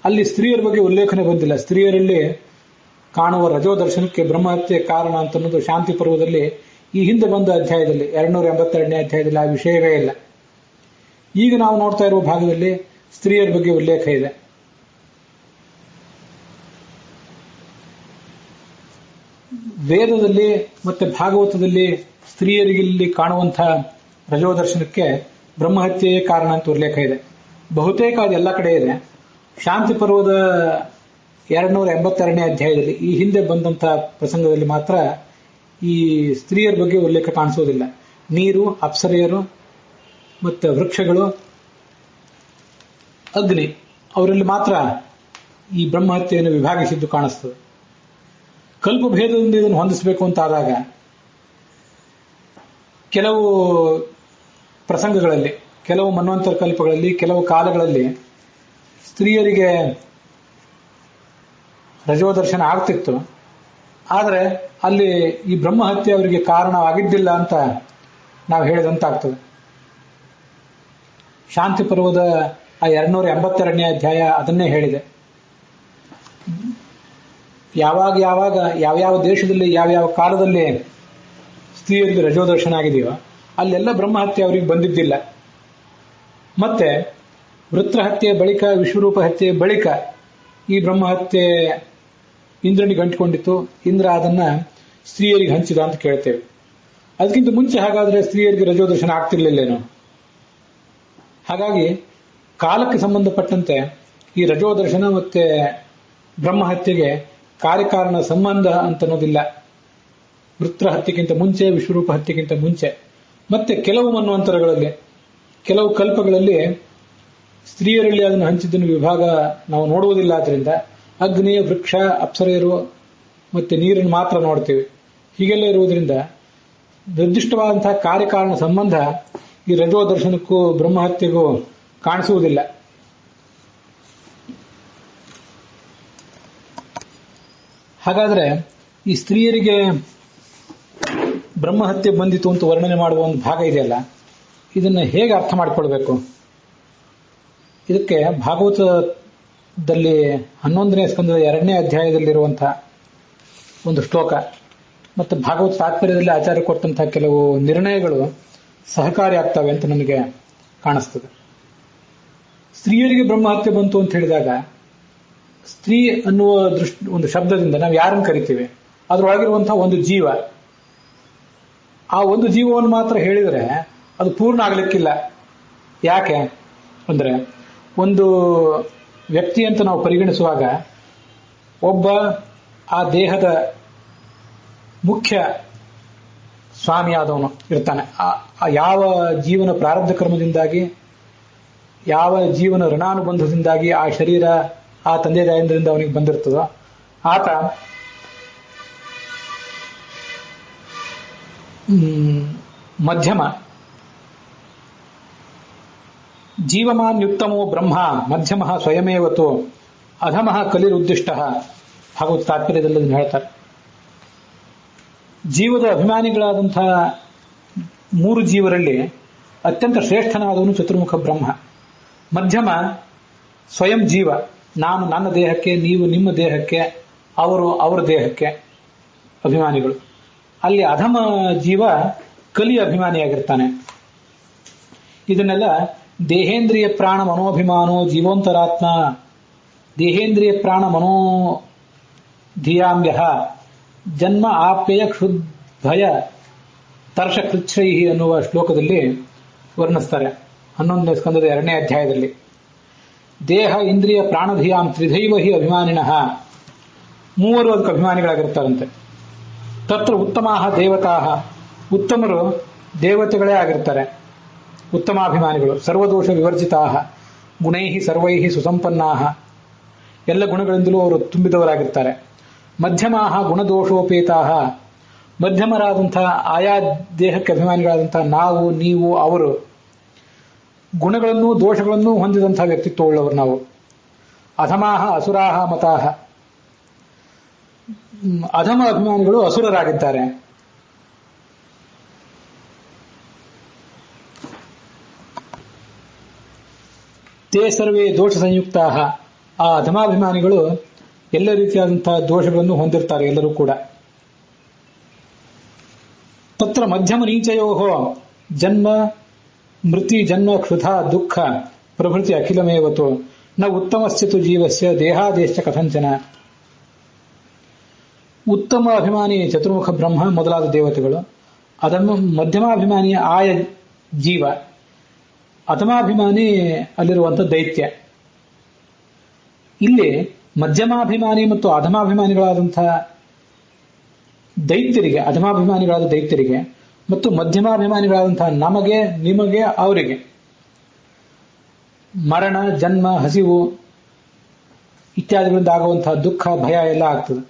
ಅಲ್ಲಿ ಸ್ತ್ರೀಯರ ಬಗ್ಗೆ ಉಲ್ಲೇಖನೆ ಬಂದಿಲ್ಲ. ಸ್ತ್ರೀಯರಲ್ಲಿ ಕಾಣುವ ರಜೋದರ್ಶನಕ್ಕೆ ಬ್ರಹ್ಮಹತ್ಯೆ ಕಾರಣ ಅಂತ ಅನ್ನೋದು ಶಾಂತಿ ಪರ್ವದಲ್ಲಿ ಈ ಹಿಂದೆ ಬಂದ ಅಧ್ಯಾಯದಲ್ಲಿ 282ನೇ ಅಧ್ಯಾಯದಲ್ಲಿ ಆ ವಿಷಯವೇ ಇಲ್ಲ. ಈಗ ನಾವು ನೋಡ್ತಾ ಇರುವ ಭಾಗದಲ್ಲಿ ಸ್ತ್ರೀಯರ ಬಗ್ಗೆ ಉಲ್ಲೇಖ ಇದೆ. ವೇದದಲ್ಲಿ ಮತ್ತೆ ಭಾಗವತದಲ್ಲಿ ಸ್ತ್ರೀಯರಿಗಿಲ್ಲಿ ಕಾಣುವಂತಹ ರಜೋದರ್ಶನಕ್ಕೆ ಬ್ರಹ್ಮಹತ್ಯೆಯೇ ಕಾರಣ ಅಂತ ಉಲ್ಲೇಖ ಇದೆ. ಬಹುತೇಕ ಅದೆಲ್ಲ ಕಡೆ ಇದೆ. ಶಾಂತಿ ಪರ್ವದ 282ನೇ ಅಧ್ಯಾಯದಲ್ಲಿ ಈ ಹಿಂದೆ ಬಂದಂತಹ ಪ್ರಸಂಗದಲ್ಲಿ ಮಾತ್ರ ಈ ಸ್ತ್ರೀಯರ ಬಗ್ಗೆ ಉಲ್ಲೇಖ ಕಾಣಿಸೋದಿಲ್ಲ. ನೀರು, ಅಪ್ಸರೆಯರು ಮತ್ತು ವೃಕ್ಷಗಳು, ಅಗ್ನಿ, ಅವರಲ್ಲಿ ಮಾತ್ರ ಈ ಬ್ರಹ್ಮಹತ್ಯೆಯನ್ನು ವಿಭಾಗಿಸಿದ್ದು ಕಾಣಿಸ್ತದೆ. ಕಲ್ಪಭೇದದಿಂದ ಇದನ್ನು ಹೊಂದಿಸಬೇಕು ಅಂತ ಆದಾಗ ಕೆಲವು ಪ್ರಸಂಗಗಳಲ್ಲಿ, ಕೆಲವು ಮನ್ವಂತರ ಕಲ್ಪಗಳಲ್ಲಿ, ಕೆಲವು ಕಾಲಗಳಲ್ಲಿ ಸ್ತ್ರೀಯರಿಗೆ ರಜೋದರ್ಶನ ಆಗ್ತಿತ್ತು. ಆದರೆ ಅಲ್ಲಿ ಈ ಬ್ರಹ್ಮಹತ್ಯೆ ಅವರಿಗೆ ಕಾರಣವಾಗಿದ್ದಿಲ್ಲ ಅಂತ ನಾವು ಹೇಳಿದಂತಾಗ್ತದೆ. ಶಾಂತಿ ಪರ್ವದ 282ನೇ ಅಧ್ಯಾಯ ಅದನ್ನೇ ಹೇಳಿದೆ. ಯಾವ್ಯಾವ ದೇಶದಲ್ಲಿ ಯಾವ್ಯಾವ ಕಾಲದಲ್ಲಿ ಸ್ತ್ರೀಯರಿಗೆ ರಜೋದರ್ಶನ ಆಗಿದೆಯೋ ಅಲ್ಲೆಲ್ಲ ಬ್ರಹ್ಮಹತ್ಯೆ ಅವರಿಗೆ ಬಂದಿದ್ದಿಲ್ಲ. ಮತ್ತೆ ವೃತ್ರಹತ್ಯೆ ಬಳಿಕ, ವಿಶ್ವರೂಪ ಹತ್ಯೆ ಬಳಿಕ ಈ ಬ್ರಹ್ಮಹತ್ಯೆ ಇಂದ್ರನಿಗೆ ಅಂಟಿಕೊಂಡಿತ್ತು. ಇಂದ್ರ ಅದನ್ನ ಸ್ತ್ರೀಯರಿಗೆ ಹಂಚಿದ ಅಂತ ಕೇಳ್ತೇವೆ. ಅದಕ್ಕಿಂತ ಮುಂಚೆ ಹಾಗಾದ್ರೆ ಸ್ತ್ರೀಯರಿಗೆ ರಜೋದರ್ಶನ ಆಗ್ತಿರ್ಲಿಲ್ಲೇನೋ? ಹಾಗಾಗಿ ಕಾಲಕ್ಕೆ ಸಂಬಂಧಪಟ್ಟಂತೆ ಈ ರಜೋದರ್ಶನ ಮತ್ತೆ ಬ್ರಹ್ಮಹತ್ಯೆಗೆ ಕಾರ್ಯಕಾರಣ ಸಂಬಂಧ ಅಂತ ಅನ್ನೋದಿಲ್ಲ. ವೃತ್ರ ಹತ್ಯೆಗಿಂತ ಮುಂಚೆ, ವಿಶ್ವರೂಪ ಹತ್ಯೆಗಿಂತ ಮುಂಚೆ, ಮತ್ತೆ ಕೆಲವು ಮನ್ವಂತರಗಳಲ್ಲಿ, ಕೆಲವು ಕಲ್ಪಗಳಲ್ಲಿ ಸ್ತ್ರೀಯರಲ್ಲಿ ಅದನ್ನು ಹಂಚಿದ್ದನ್ನು ವಿಭಾಗ ನಾವು ನೋಡುವುದಿಲ್ಲ. ಆದ್ರಿಂದ ಅಗ್ನಿ, ವೃಕ್ಷ, ಅಪ್ಸರೆಯರು ಮತ್ತೆ ನೀರನ್ನು ಮಾತ್ರ ನೋಡ್ತೀವಿ. ಹೀಗೆಲ್ಲ ಇರುವುದರಿಂದ ನಿರ್ದಿಷ್ಟವಾದಂತಹ ಕಾರ್ಯಕಾರಣ ಸಂಬಂಧ ಈ ರಜೋದರ್ಶನಕ್ಕೂ ಬ್ರಹ್ಮಹತ್ಯೆಗೂ ಕಾಣಿಸುವುದಿಲ್ಲ. ಹಾಗಾದ್ರೆ ಈ ಸ್ತ್ರೀಯರಿಗೆ ಬ್ರಹ್ಮಹತ್ಯೆ ಬಂದಿತು ಅಂತ ವರ್ಣನೆ ಮಾಡುವ ಒಂದು ಭಾಗ ಇದೆಯಲ್ಲ, ಇದನ್ನು ಹೇಗೆ ಅರ್ಥ ಮಾಡಿಕೊಳ್ಬೇಕು? ಇದಕ್ಕೆ ಭಾಗವತದಲ್ಲಿ 11ನೇ ಸ್ಕಂದದ 2ನೇ ಅಧ್ಯಾಯದಲ್ಲಿರುವಂತಹ ಒಂದು ಶ್ಲೋಕ ಮತ್ತು ಭಾಗವತ ತಾತ್ಪರ್ಯದಲ್ಲಿ ಆಚಾರ್ಯ ಕೊಟ್ಟಂತಹ ಕೆಲವು ನಿರ್ಣಯಗಳು ಸಹಕಾರಿ ಆಗ್ತವೆ ಅಂತ ನನಗೆ ಕಾಣಿಸ್ತದೆ. ಸ್ತ್ರೀಯರಿಗೆ ಬ್ರಹ್ಮಹತ್ಯೆ ಬಂತು ಅಂತ ಹೇಳಿದಾಗ, ಸ್ತ್ರೀ ಅನ್ನುವ ಒಂದು ಶಬ್ದದಿಂದ ನಾವು ಯಾರನ್ನು ಕರಿತೀವಿ? ಅದರೊಳಗಿರುವಂತಹ ಒಂದು ಜೀವ. ಆ ಒಂದು ಜೀವವನ್ನು ಮಾತ್ರ ಹೇಳಿದರೆ ಅದು ಪೂರ್ಣ ಆಗಲಿಕ್ಕಿಲ್ಲ. ಯಾಕೆ ಅಂದ್ರೆ, ಒಂದು ವ್ಯಕ್ತಿ ಅಂತ ನಾವು ಪರಿಗಣಿಸುವಾಗ ಒಬ್ಬ ಆ ದೇಹದ ಮುಖ್ಯ ಸ್ವಾಮಿಯಾದವನು ಇರ್ತಾನೆ. ಯಾವ ಜೀವನ ಪ್ರಾರಬ್ಧ ಕರ್ಮದಿಂದಾಗಿ, ಯಾವ ಜೀವನ ಋಣಾನುಬಂಧದಿಂದಾಗಿ ಆ ಶರೀರ ಆ ತಂದೆ ತಾಯಂದ್ರಿಂದ ಅವನಿಗೆ ಬಂದಿರ್ತದೋ ಆತ ಮಧ್ಯಮ. ಜೀವಮಾನ್ಯುತ್ತಮೋ ಬ್ರಹ್ಮ ಮಧ್ಯಮ ಸ್ವಯಮೇವತು ಅಧಮಃ ಕಲಿರುದ್ದಿಷ್ಟ. ಭಾಗವತ ತಾತ್ಪರ್ಯದಲ್ಲಿ ಹೇಳ್ತಾರೆ. ಜೀವದ ಅಭಿಮಾನಿಗಳಾದಂತಹ 3 ಜೀವರಲ್ಲಿ ಅತ್ಯಂತ ಶ್ರೇಷ್ಠನಾದವನು ಚತುರ್ಮುಖ ಬ್ರಹ್ಮ. ಮಧ್ಯಮ ಸ್ವಯಂ ಜೀವ, ನಾನು ನನ್ನ ದೇಹಕ್ಕೆ, ನೀವು ನಿಮ್ಮ ದೇಹಕ್ಕೆ, ಅವರು ಅವರ ದೇಹಕ್ಕೆ ಅಭಿಮಾನಿಗಳು. ಅಲ್ಲಿ ಅಧಮ ಜೀವ ಕಲಿಯ ಅಭಿಮಾನಿಯಾಗಿರ್ತಾನೆ. ಇದನ್ನೆಲ್ಲ ದೇಹೇಂದ್ರಿಯ ಪ್ರಾಣ ಮನೋಭಿಮಾನೋ ಜೀವೋಂತರಾತ್ಮ ದೇಹೇಂದ್ರಿಯ ಪ್ರಾಣ ಮನೋಧಿಯಾಂಬ್ಯ ಜನ್ಮ ಆಪ್ಯಯ ಕ್ಷುದ್ಭಯ ತರ್ಷ ಕೃಚ್ಛ್ರೈ ಅನ್ನುವ ಶ್ಲೋಕದಲ್ಲಿ ವರ್ಣಿಸ್ತಾರೆ. 11ನೇ ಸ್ಕಂದದ 2ನೇ ಅಧ್ಯಾಯದಲ್ಲಿ ದೇಹ ಇಂದ್ರಿಯ ಪ್ರಾಣಧಿಯಾಂ ತ್ರಿಧೈವ ಹಿ ಅಭಿಮಾನಿನಃ, 3 ಅದಕ್ಕೆ ಅಭಿಮಾನಿಗಳಾಗಿರ್ತಾರಂತೆ. ತತ್ರ ಉತ್ತಮಾಹ ದೇವತಾಹ, ಉತ್ತಮರು ದೇವತೆಗಳೇ ಆಗಿರ್ತಾರೆ, ಉತ್ತಮಾಭಿಮಾನಿಗಳು. ಸರ್ವದೋಷ ವಿವರ್ಜಿತಾಹ ಗುಣೈಹಿ ಸರ್ವೈಹಿ ಸುಸಂಪನ್ನಾಹ, ಎಲ್ಲ ಗುಣಗಳಿಂದಲೂ ಅವರು ತುಂಬಿದವರಾಗಿರ್ತಾರೆ. ಮಧ್ಯಮಾಹ ಗುಣದೋಷೋಪೇತಾಹ, ಮಧ್ಯಮರಾದಂತಹ ಆಯಾ ದೇಹಕ್ಕೆ ಅಭಿಮಾನಿಗಳಾದಂತಹ ನಾವು, ನೀವು, ಅವರು ಗುಣಗಳನ್ನು ದೋಷಗಳನ್ನು ಹೊಂದಿದಂತಹ ವ್ಯಕ್ತಿತ್ವವುಳ್ಳವರು ನಾವು. ಅಧಮಾಹ ಅಸುರಾಹ ಮತಾಹ, ಅಧಮ ಅಭಿಮಾನಿಗಳು ಅಸುರರಾಗಿದ್ದಾರೆ. ತೇ ಸರ್ವೇ ದೋಷ ಸಂಯುಕ್ತಾಹ, ಆ ಅಧಮಾಭಿಮಾನಿಗಳು ಎಲ್ಲ ರೀತಿಯಾದಂತಹ ದೋಷಗಳನ್ನು ಹೊಂದಿರ್ತಾರೆ ಎಲ್ಲರೂ ಕೂಡ. ತತ್ರ ಮಧ್ಯಮ ನೀಚಯೋಹೋ ಜನ್ಮ ಮೃತಿ ಜನ್ಮ ಕ್ಷುಧ ದುಃಖ ಪ್ರಭೃತಿ ಅಖಿಲಮೇವತು ನ ಉತ್ತಮಸ್ಯತು ಜೀವಸ್ಯ ದೇಹಾದೇಶ ಕಥಂಚನ. ಉತ್ತಮ ಅಭಿಮಾನಿ ಚತುರ್ಮುಖ ಬ್ರಹ್ಮ ಮೊದಲಾದ ದೇವತೆಗಳು, ಅದನ್ನು ಮಧ್ಯಮಾಭಿಮಾನಿಯ ಆಯ ಜೀವ, ಅಧಮಾಭಿಮಾನಿ ಅಲ್ಲಿರುವಂಥ ದೈತ್ಯ. ಇಲ್ಲಿ ಮಧ್ಯಮಾಭಿಮಾನಿ ಮತ್ತು ಅಧಮಾಭಿಮಾನಿಗಳಾದಂತಹ ದೈತ್ಯರಿಗೆ, ಅಧಮಾಭಿಮಾನಿಗಳಾದ ದೈತ್ಯರಿಗೆ ಮತ್ತು ಮಧ್ಯಮಾಭಿಮಾನಿಗಳಾದಂತಹ ನಮಗೆ, ನಿಮಗೆ, ಅವರಿಗೆ ಮರಣ, ಜನ್ಮ, ಹಸಿವು ಇತ್ಯಾದಿಗಳಿಂದ ಆಗುವಂತಹ ದುಃಖ, ಭಯ ಎಲ್ಲ ಆಗ್ತದೆ.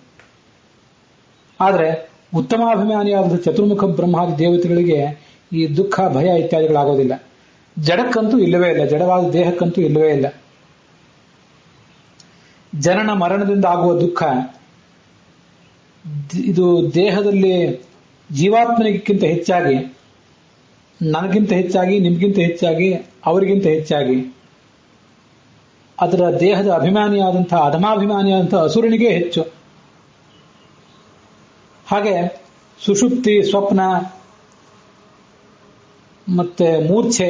ಆದರೆ ಉತ್ತಮಾಭಿಮಾನಿಯಾದ ಚತುರ್ಮುಖ ಬ್ರಹ್ಮಾದಿ ದೇವತೆಗಳಿಗೆ ಈ ದುಃಖ, ಭಯ ಇತ್ಯಾದಿಗಳಾಗೋದಿಲ್ಲ. ಜಡಕ್ಕಂತೂ ಇಲ್ಲವೇ ಇಲ್ಲ, ಜಡವಾದ ದೇಹಕ್ಕಂತೂ ಇಲ್ಲವೇ ಇಲ್ಲ. ಜನನ ಮರಣದಿಂದ ಆಗುವ ದುಃಖ ಇದು ದೇಹದಲ್ಲಿ ಜೀವಾತ್ಮನಿಗಿಂತ ಹೆಚ್ಚಾಗಿ, ನನಗಿಂತ ಹೆಚ್ಚಾಗಿ, ನಿಮಗಿಂತ ಹೆಚ್ಚಾಗಿ, ಅವರಿಗಿಂತ ಹೆಚ್ಚಾಗಿ ಅದರ ದೇಹದ ಅಭಿಮಾನಿಯಾದಂತಹ ಅಧಮಾಭಿಮಾನಿಯಾದಂತಹ ಅಸುರನಿಗೆ ಹೆಚ್ಚು. ಹಾಗೆ ಸುಷುಪ್ತಿ, ಸ್ವಪ್ನ ಮತ್ತೆ ಮೂರ್ಛೆ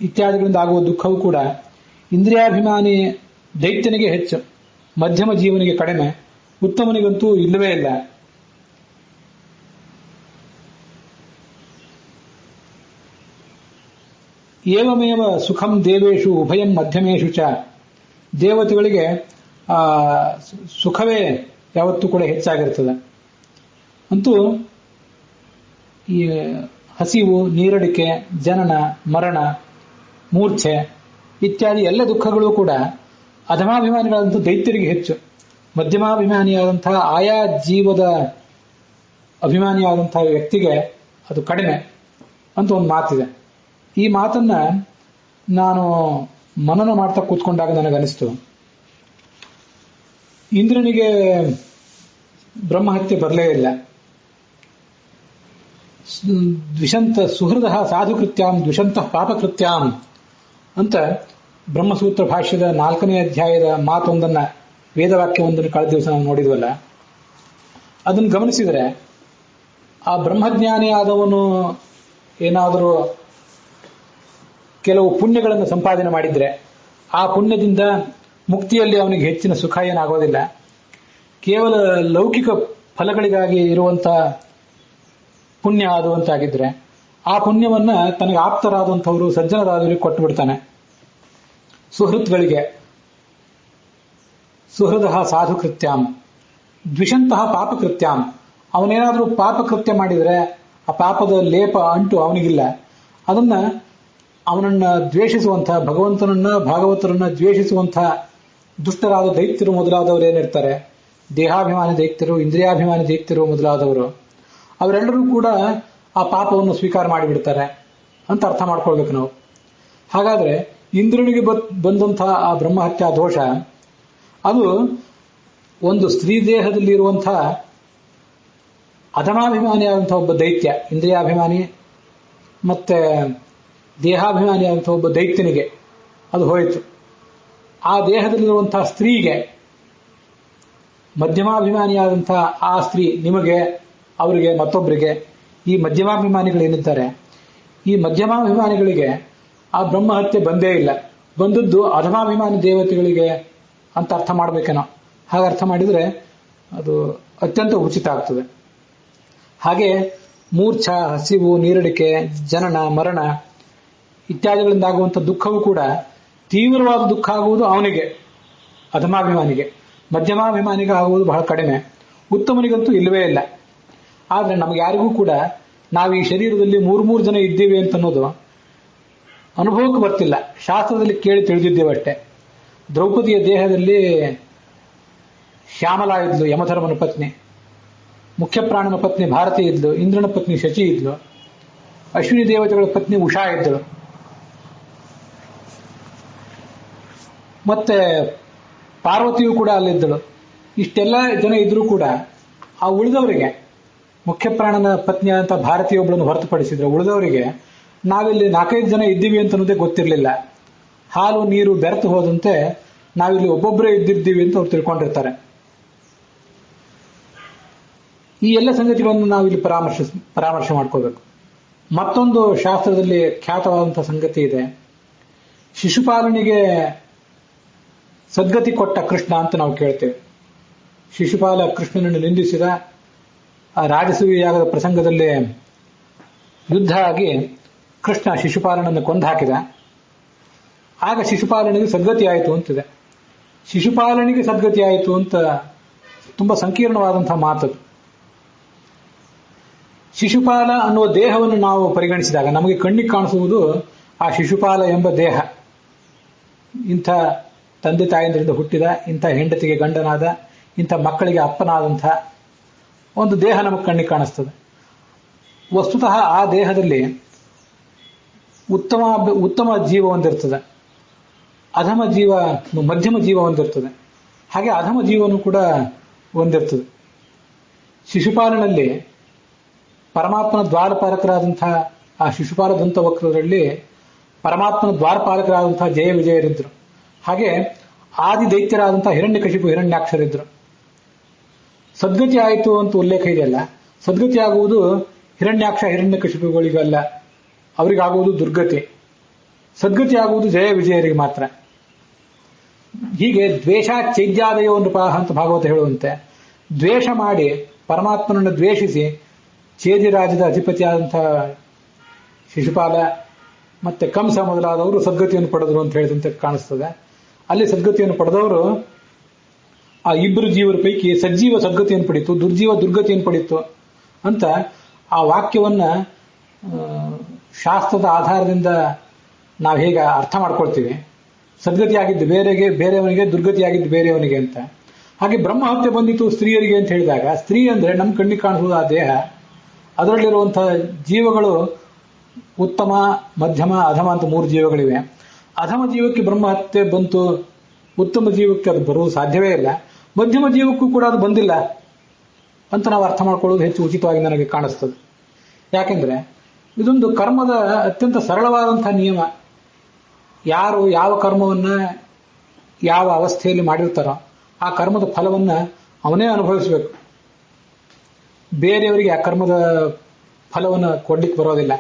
ಇತ್ಯಾದಿಗಳಿಂದ ಆಗುವ ದುಃಖವೂ ಕೂಡ ಇಂದ್ರಿಯಾಭಿಮಾನಿ ದೈತ್ಯನಿಗೆ ಹೆಚ್ಚು, ಮಧ್ಯಮ ಜೀವನಿಗೆ ಕಡಿಮೆ, ಉತ್ತಮನಿಗಂತೂ ಇಲ್ಲವೇ ಇಲ್ಲ. ಏವಮೇವ ಸುಖಂ ದೇವೇಶು ಉಭಯಂ ಮಧ್ಯಮೇಶು ಚ. ದೇವತೆಗಳಿಗೆ ಸುಖವೇ ಯಾವತ್ತೂ ಕೂಡ ಹೆಚ್ಚಾಗಿರ್ತದೆ. ಅಂತೂ ಈ ಹಸಿವು, ನೀರಡಿಕೆ, ಜನನ, ಮರಣ, ಮೂರ್ಛೆ ಇತ್ಯಾದಿ ಎಲ್ಲ ದುಃಖಗಳು ಕೂಡ ಅಧಮಾಭಿಮಾನಿಗಳಾದಂಥ ದೈತ್ಯರಿಗೆ ಹೆಚ್ಚು, ಮಧ್ಯಮಾಭಿಮಾನಿಯಾದಂತಹ ಆಯಾ ಜೀವದ ಅಭಿಮಾನಿಯಾದಂತಹ ವ್ಯಕ್ತಿಗೆ ಅದು ಕಡಿಮೆ ಅಂತ ಒಂದು ಮಾತಿದೆ. ಈ ಮಾತನ್ನ ನಾನು ಮನನ ಮಾಡ್ತಾ ಕೂತ್ಕೊಂಡಾಗ ನನಗನಿಸ್ತು, ಇಂದ್ರನಿಗೆ ಬ್ರಹ್ಮಹತ್ಯೆ ಬರಲೇ ಇಲ್ಲ. ದ್ವಿಷಂತ ಸುಹೃದ ಸಾಧುಕೃತ್ಯಾಂ ದ್ವಿಷಂತ ಪಾಪಕೃತ್ಯಾಂ ಅಂತ ಬ್ರಹ್ಮಸೂತ್ರ ಭಾಷ್ಯದ 4ನೇ ಅಧ್ಯಾಯದ ಮಾತೊಂದನ್ನ, ವೇದವಾಕ್ಯವೊಂದನ್ನು ಕಳೆದ ದಿವಸ ನಾವು ನೋಡಿದ್ವಲ್ಲ, ಅದನ್ನು ಗಮನಿಸಿದರೆ ಆ ಬ್ರಹ್ಮಜ್ಞಾನಿ ಆದವನು ಏನಾದರೂ ಕೆಲವು ಪುಣ್ಯಗಳನ್ನು ಸಂಪಾದನೆ ಮಾಡಿದ್ರೆ ಆ ಪುಣ್ಯದಿಂದ ಮುಕ್ತಿಯಲ್ಲಿ ಅವನಿಗೆ ಹೆಚ್ಚಿನ ಸುಖ ಏನಾಗೋದಿಲ್ಲ. ಕೇವಲ ಲೌಕಿಕ ಫಲಗಳಿಗಾಗಿ ಇರುವಂತಹ ಪುಣ್ಯ ಆದುವಂತಾಗಿದ್ರೆ ಆ ಪುಣ್ಯವನ್ನ ತನಗೆ ಆಪ್ತರಾದಂಥವರು, ಸಜ್ಜನರಾದವರಿಗೆ ಕೊಟ್ಟು ಬಿಡ್ತಾನೆ. ಸುಹೃತ್ಗಳಿಗೆ ಸುಹೃದ ಸಾಧುಕೃತ್ಯಾಂ ದ್ವಿಷಂತಹ ಪಾಪಕೃತ್ಯಾಂ. ಅವನೇನಾದರೂ ಪಾಪಕೃತ್ಯ ಮಾಡಿದರೆ ಆ ಪಾಪದ ಲೇಪ ಅಂಟು ಅವನಿಗಿಲ್ಲ. ಅದನ್ನ ಅವನನ್ನ ದ್ವೇಷಿಸುವಂತಹ, ಭಗವಂತನನ್ನ ಭಾಗವತರನ್ನ ದ್ವೇಷಿಸುವಂತಹ ದುಷ್ಟರಾದ ದೈತ್ಯರು ಮೊದಲಾದವರು ಏನಿರ್ತಾರೆ, ದೇಹಾಭಿಮಾನಿ ದೈತ್ಯರು, ಇಂದ್ರಿಯಾಭಿಮಾನಿ ದೈತ್ಯರು ಮೊದಲಾದವರು, ಅವರೆಲ್ಲರೂ ಕೂಡ ಆ ಪಾಪವನ್ನು ಸ್ವೀಕಾರ ಮಾಡಿಬಿಡ್ತಾರೆ ಅಂತ ಅರ್ಥ ಮಾಡ್ಕೊಳ್ಬೇಕು ನಾವು. ಹಾಗಾದ್ರೆ ಇಂದ್ರನಿಗೆ ಬಂದಂತಹ ಆ ಬ್ರಹ್ಮಹತ್ಯಾ ದೋಷ ಅದು ಒಂದು ಸ್ತ್ರೀ ದೇಹದಲ್ಲಿ ಇರುವಂತಹ ಅಧಮಾಭಿಮಾನಿಯಾದಂತಹ ಒಬ್ಬ ದೈತ್ಯ, ಇಂದ್ರಿಯಾಭಿಮಾನಿ ಮತ್ತೆ ದೇಹಾಭಿಮಾನಿಯಾದಂತಹ ಒಬ್ಬ ದೈತ್ಯನಿಗೆ ಅದು ಹೋಯಿತು. ಆ ದೇಹದಲ್ಲಿರುವಂತಹ ಸ್ತ್ರೀಗೆ, ಮಧ್ಯಮಾಭಿಮಾನಿಯಾದಂತಹ ಆ ಸ್ತ್ರೀ, ನಿಮಗೆ, ಅವರಿಗೆ, ಮತ್ತೊಬ್ಬರಿಗೆ, ಈ ಮಧ್ಯಮಾಭಿಮಾನಿಗಳೇನಿದ್ದಾರೆ ಈ ಮಧ್ಯಮಾಭಿಮಾನಿಗಳಿಗೆ ಆ ಬ್ರಹ್ಮಹತ್ಯೆ ಬಂದೇ ಇಲ್ಲ. ಬಂದದ್ದು ಅಧಮಾಭಿಮಾನಿ ದೇವತೆಗಳಿಗೆ ಅಂತ ಅರ್ಥ ಮಾಡಬೇಕೇನೋ. ಹಾಗೆ ಅರ್ಥ ಮಾಡಿದರೆ ಅದು ಅತ್ಯಂತ ಉಚಿತ ಆಗ್ತದೆ. ಹಾಗೆ ಮೂರ್ಛ, ಹಸಿವು, ನೀರಡಿಕೆ, ಜನನ, ಮರಣ ಇತ್ಯಾದಿಗಳಿಂದ ಆಗುವಂಥ ದುಃಖವೂ ಕೂಡ ತೀವ್ರವಾದ ದುಃಖ ಆಗುವುದು ಅವನಿಗೆ, ಅಧಮಾಭಿಮಾನಿಗೆ. ಮಧ್ಯಮಾಭಿಮಾನಿಗೆ ಆಗುವುದು ಬಹಳ ಕಡಿಮೆ, ಉತ್ತಮನಿಗಂತೂ ಇಲ್ಲವೇ ಇಲ್ಲ. ಆದರೆ ನಮಗೆ ಯಾರಿಗೂ ಕೂಡ ನಾವು ಈ ಶರೀರದಲ್ಲಿ 3 ಜನ ಇದ್ದೀವಿ ಅಂತ ಅನ್ನೋದು ಅನುಭವಕ್ಕೆ ಬರ್ತಿಲ್ಲ. ಶಾಸ್ತ್ರದಲ್ಲಿ ಕೇಳಿ ತಿಳಿದಿದ್ದೇವೆ ಅಷ್ಟೇ. ದ್ರೌಪದಿಯ ದೇಹದಲ್ಲಿ ಶ್ಯಾಮಲಾ ಇದ್ಲು, ಯಮಧರ್ಮನ ಪತ್ನಿ. ಮುಖ್ಯಪ್ರಾಣನ ಪತ್ನಿ ಭಾರತಿ ಇದ್ಲು, ಇಂದ್ರನ ಪತ್ನಿ ಶಚಿ ಇದ್ಲು, ಅಶ್ವಿನಿ ದೇವತೆಗಳ ಪತ್ನಿ ಉಷಾ ಇದ್ಳು, ಮತ್ತೆ ಪಾರ್ವತಿಯು ಕೂಡ ಅಲ್ಲಿದ್ದಳು. ಇಷ್ಟೆಲ್ಲ ಜನ ಇದ್ರೂ ಕೂಡ ಆ ಉಳಿದವರಿಗೆ, ಮುಖ್ಯಪ್ರಾಣನ ಪತ್ನಿಯಾದಂಥ ಭಾರತೀಯೊಬ್ಬಳನ್ನು ಹೊರತುಪಡಿಸಿದ್ರೆ ಉಳಿದವರಿಗೆ ನಾವಿಲ್ಲಿ 4-5 ಜನ ಇದ್ದೀವಿ ಅಂತ ಅನ್ನೋದೇ ಗೊತ್ತಿರಲಿಲ್ಲ. ಹಾಲು ನೀರು ಬೆರೆತು ಹೋದಂತೆ ನಾವಿಲ್ಲಿ ಒಬ್ಬೊಬ್ಬರೇ ಇದ್ದಿದ್ದೀವಿ ಅಂತ ಅವ್ರು ತಿಳ್ಕೊಂಡಿರ್ತಾರೆ. ಈ ಎಲ್ಲ ಸಂಗತಿಗಳನ್ನು ನಾವು ಇಲ್ಲಿ ಪರಾಮರ್ಶೆ ಮಾಡ್ಕೋಬೇಕು. ಮತ್ತೊಂದು ಶಾಸ್ತ್ರದಲ್ಲಿ ಖ್ಯಾತವಾದಂತಹ ಸಂಗತಿ ಇದೆ. ಶಿಶುಪಾಲನಿಗೆ ಸದ್ಗತಿ ಕೊಟ್ಟ ಕೃಷ್ಣ ಅಂತ ನಾವು ಕೇಳ್ತೇವೆ. ಶಿಶುಪಾಲ ಕೃಷ್ಣನನ್ನು ನಿಂದಿಸಿದ ಆ ರಾಜಸೂಯಾಗದ ಪ್ರಸಂಗದಲ್ಲಿ ಯುದ್ಧ ಆಗಿ ಕೃಷ್ಣ ಶಿಶುಪಾಲನನ್ನು ಕೊಂದು ಹಾಕಿದ. ಆಗ ಶಿಶುಪಾಲನಿಗೆ ಸದ್ಗತಿ ಆಯಿತು ಅಂತಿದೆ. ಶಿಶುಪಾಲನಿಗೆ ಸದ್ಗತಿ ಆಯಿತು ಅಂತ ತುಂಬಾ ಸಂಕೀರ್ಣವಾದಂತಹ ಮಾತದು. ಶಿಶುಪಾಲ ಅನ್ನುವ ದೇಹವನ್ನು ನಾವು ಪರಿಗಣಿಸಿದಾಗ ನಮಗೆ ಕಣ್ಣಿಗೆ ಕಾಣಿಸುವುದು ಆ ಶಿಶುಪಾಲ ಎಂಬ ದೇಹ. ಇಂಥ ತಂದೆ ತಾಯಂದ್ರಿಂದ ಹುಟ್ಟಿದ, ಇಂಥ ಹೆಂಡತಿಗೆ ಗಂಡನಾದ, ಇಂಥ ಮಕ್ಕಳಿಗೆ ಅಪ್ಪನಾದಂಥ ಒಂದು ದೇಹ ನಮಗೆ ಕಣ್ಣಿಗೆ ಕಾಣಿಸ್ತದೆ. ವಸ್ತುತಃ ಆ ದೇಹದಲ್ಲಿ ಉತ್ತಮ ಜೀವ ಒಂದಿರ್ತದೆ, ಅಧಮ ಜೀವ, ಮಧ್ಯಮ ಜೀವ ಒಂದಿರ್ತದೆ, ಹಾಗೆ ಅಧಮ ಜೀವನು ಕೂಡ ಒಂದಿರ್ತದೆ. ಶಿಶುಪಾಲನಲ್ಲಿ ಪರಮಾತ್ಮನ ದ್ವಾರಪಾಲಕರಾದಂತಹ ಆ ಶಿಶುಪಾಲ ದಂತವಕ್ರರಲ್ಲಿ ಪರಮಾತ್ಮನ ದ್ವಾರಪಾಲಕರಾದಂತಹ ಜಯ ವಿಜಯರಿದ್ರು. ಹಾಗೆ ಆದಿ ದೈತ್ಯರಾದಂತಹ ಹಿರಣ್ಯಕಶಿಪು ಹಿರಣ್ಯಾಕ್ಷರಿದ್ರು. ಸದ್ಗತಿ ಆಯಿತು ಅಂತ ಉಲ್ಲೇಖ ಇದೆಯಲ್ಲ, ಸದ್ಗತಿ ಆಗುವುದು ಹಿರಣ್ಯಾಕ್ಷ ಹಿರಣ್ಯಕಶಿಪುಗಳಿಗಲ್ಲ, ಅವರಿಗಾಗುವುದು ದುರ್ಗತಿ. ಸದ್ಗತಿ ಆಗುವುದು ಜಯ ವಿಜಯರಿಗೆ ಮಾತ್ರ. ಹೀಗೆ ದ್ವೇಷ ಚೈದ್ಯಾದಯೋ ನೃಪಾಹ ಅಂತ ಭಾಗವತ ಹೇಳುವಂತೆ ದ್ವೇಷ ಮಾಡಿ ಪರಮಾತ್ಮನನ್ನು ದ್ವೇಷಿಸಿ ಚೇದಿರಾಜದ ಅಧಿಪತಿಯಾದಂತಹ ಶಿಶುಪಾಲ ಮತ್ತೆ ಕಂಸ ಮೊದಲಾದವರು ಸದ್ಗತಿಯನ್ನು ಪಡೆದರು ಅಂತ ಹೇಳಿದಂತೆ ಕಾಣಿಸ್ತದೆ. ಅಲ್ಲಿ ಸದ್ಗತಿಯನ್ನು ಪಡೆದವರು ಆ ಇಬ್ಬರು ಜೀವರ ಪೈಕಿ ಸಜ್ಜೀವ ಸದ್ಗತಿಯನ್ನು ಪಡೀತು, ದುರ್ಜೀವ ದುರ್ಗತಿಯನ್ನು ಪಡೀತು ಅಂತ ಆ ವಾಕ್ಯವನ್ನ ಶಾಸ್ತ್ರದ ಆಧಾರದಿಂದ ನಾವು ಹೇಗೆ ಅರ್ಥ ಮಾಡ್ಕೊಳ್ತೀವಿ, ಸದ್ಗತಿಯಾಗಿದ್ದು ಬೇರೆಯವನಿಗೆ, ದುರ್ಗತಿಯಾಗಿದ್ದು ಬೇರೆಯವನಿಗೆ ಅಂತ. ಹಾಗೆ ಬ್ರಹ್ಮಹತ್ಯೆ ಬಂದಿತ್ತು ಸ್ತ್ರೀಯರಿಗೆ ಅಂತ ಹೇಳಿದಾಗ, ಸ್ತ್ರೀ ಅಂದ್ರೆ ನಮ್ಮ ಕಣ್ಣಿಗೆ ಕಾಣಿಸುವುದು ಆ ದೇಹ, ಅದರಲ್ಲಿರುವಂತಹ ಜೀವಗಳು ಉತ್ತಮ, ಮಧ್ಯಮ, ಅಧಮ ಅಂತ 3 ಜೀವಗಳಿವೆ. ಅಧಮ ಜೀವಕ್ಕೆ ಬ್ರಹ್ಮಹತ್ಯೆ ಬಂತು, ಉತ್ತಮ ಜೀವಕ್ಕೆ ಅದು ಬರುವುದು ಸಾಧ್ಯವೇ ಇಲ್ಲ, ಮಧ್ಯಮ ಜೀವಕ್ಕೂ ಕೂಡ ಅದು ಬಂದಿಲ್ಲ ಅಂತ ನಾವು ಅರ್ಥ ಮಾಡ್ಕೊಳ್ಳೋದು ಹೆಚ್ಚು ಉಚಿತವಾಗಿ ನನಗೆ ಕಾಣಿಸ್ತದೆ. ಯಾಕೆಂದ್ರೆ ಇದೊಂದು ಕರ್ಮದ ಅತ್ಯಂತ ಸರಳವಾದಂತಹ ನಿಯಮ. ಯಾರು ಯಾವ ಕರ್ಮವನ್ನ ಯಾವ ಅವಸ್ಥೆಯಲ್ಲಿ ಮಾಡಿರ್ತಾರೋ ಆ ಕರ್ಮದ ಫಲವನ್ನ ಅವನೇ ಅನುಭವಿಸಬೇಕು. ಬೇರೆಯವರಿಗೆ ಆ ಕರ್ಮದ ಫಲವನ್ನು ಕೊಡ್ಲಿಕ್ಕೆ ಬರೋದಿಲ್ಲ.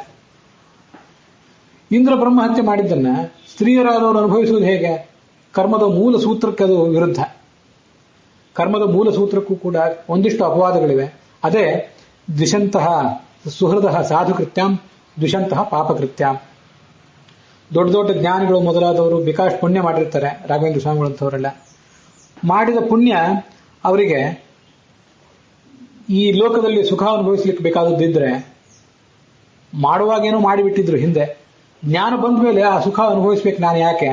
ಇಂದ್ರ ಬ್ರಹ್ಮಹತ್ಯೆ ಮಾಡಿದ್ದನ್ನ ಸ್ತ್ರೀಯರಾದವರು ಅನುಭವಿಸುವುದು ಹೇಗೆ? ಕರ್ಮದ ಮೂಲ ಸೂತ್ರಕ್ಕೆ ಅದು ವಿರುದ್ಧ. ಕರ್ಮದ ಮೂಲ ಸೂತ್ರಕ್ಕೂ ಕೂಡ ಒಂದಿಷ್ಟು ಅಪವಾದಗಳಿವೆ. ಅದೇ ದ್ವಿಷಂತಹ ಸುಹೃದ ಸಾಧುಕೃತ್ಯಾಂ ದ್ವಿಷಂತಹ ಪಾಪಕೃತ್ಯಾಂ. ದೊಡ್ಡ ದೊಡ್ಡ ಜ್ಞಾನಿಗಳು ಮೊದಲಾದವರು ಬೇಕಾಷ್ಟು ಪುಣ್ಯ ಮಾಡಿರ್ತಾರೆ, ರಾಘವೇಂದ್ರ ಸ್ವಾಮಿಗಳಂತವರೆಲ್ಲ. ಮಾಡಿದ ಪುಣ್ಯ ಅವರಿಗೆ ಈ ಲೋಕದಲ್ಲಿ ಸುಖ ಅನುಭವಿಸ್ಲಿಕ್ಕೆ ಬೇಕಾದದ್ದಿದ್ರೆ ಮಾಡುವಾಗೇನೋ ಮಾಡಿಬಿಟ್ಟಿದ್ರು ಹಿಂದೆ. ಜ್ಞಾನ ಬಂದ ಮೇಲೆ ಆ ಸುಖ ಅನುಭವಿಸ್ಬೇಕು ನಾನು ಯಾಕೆ,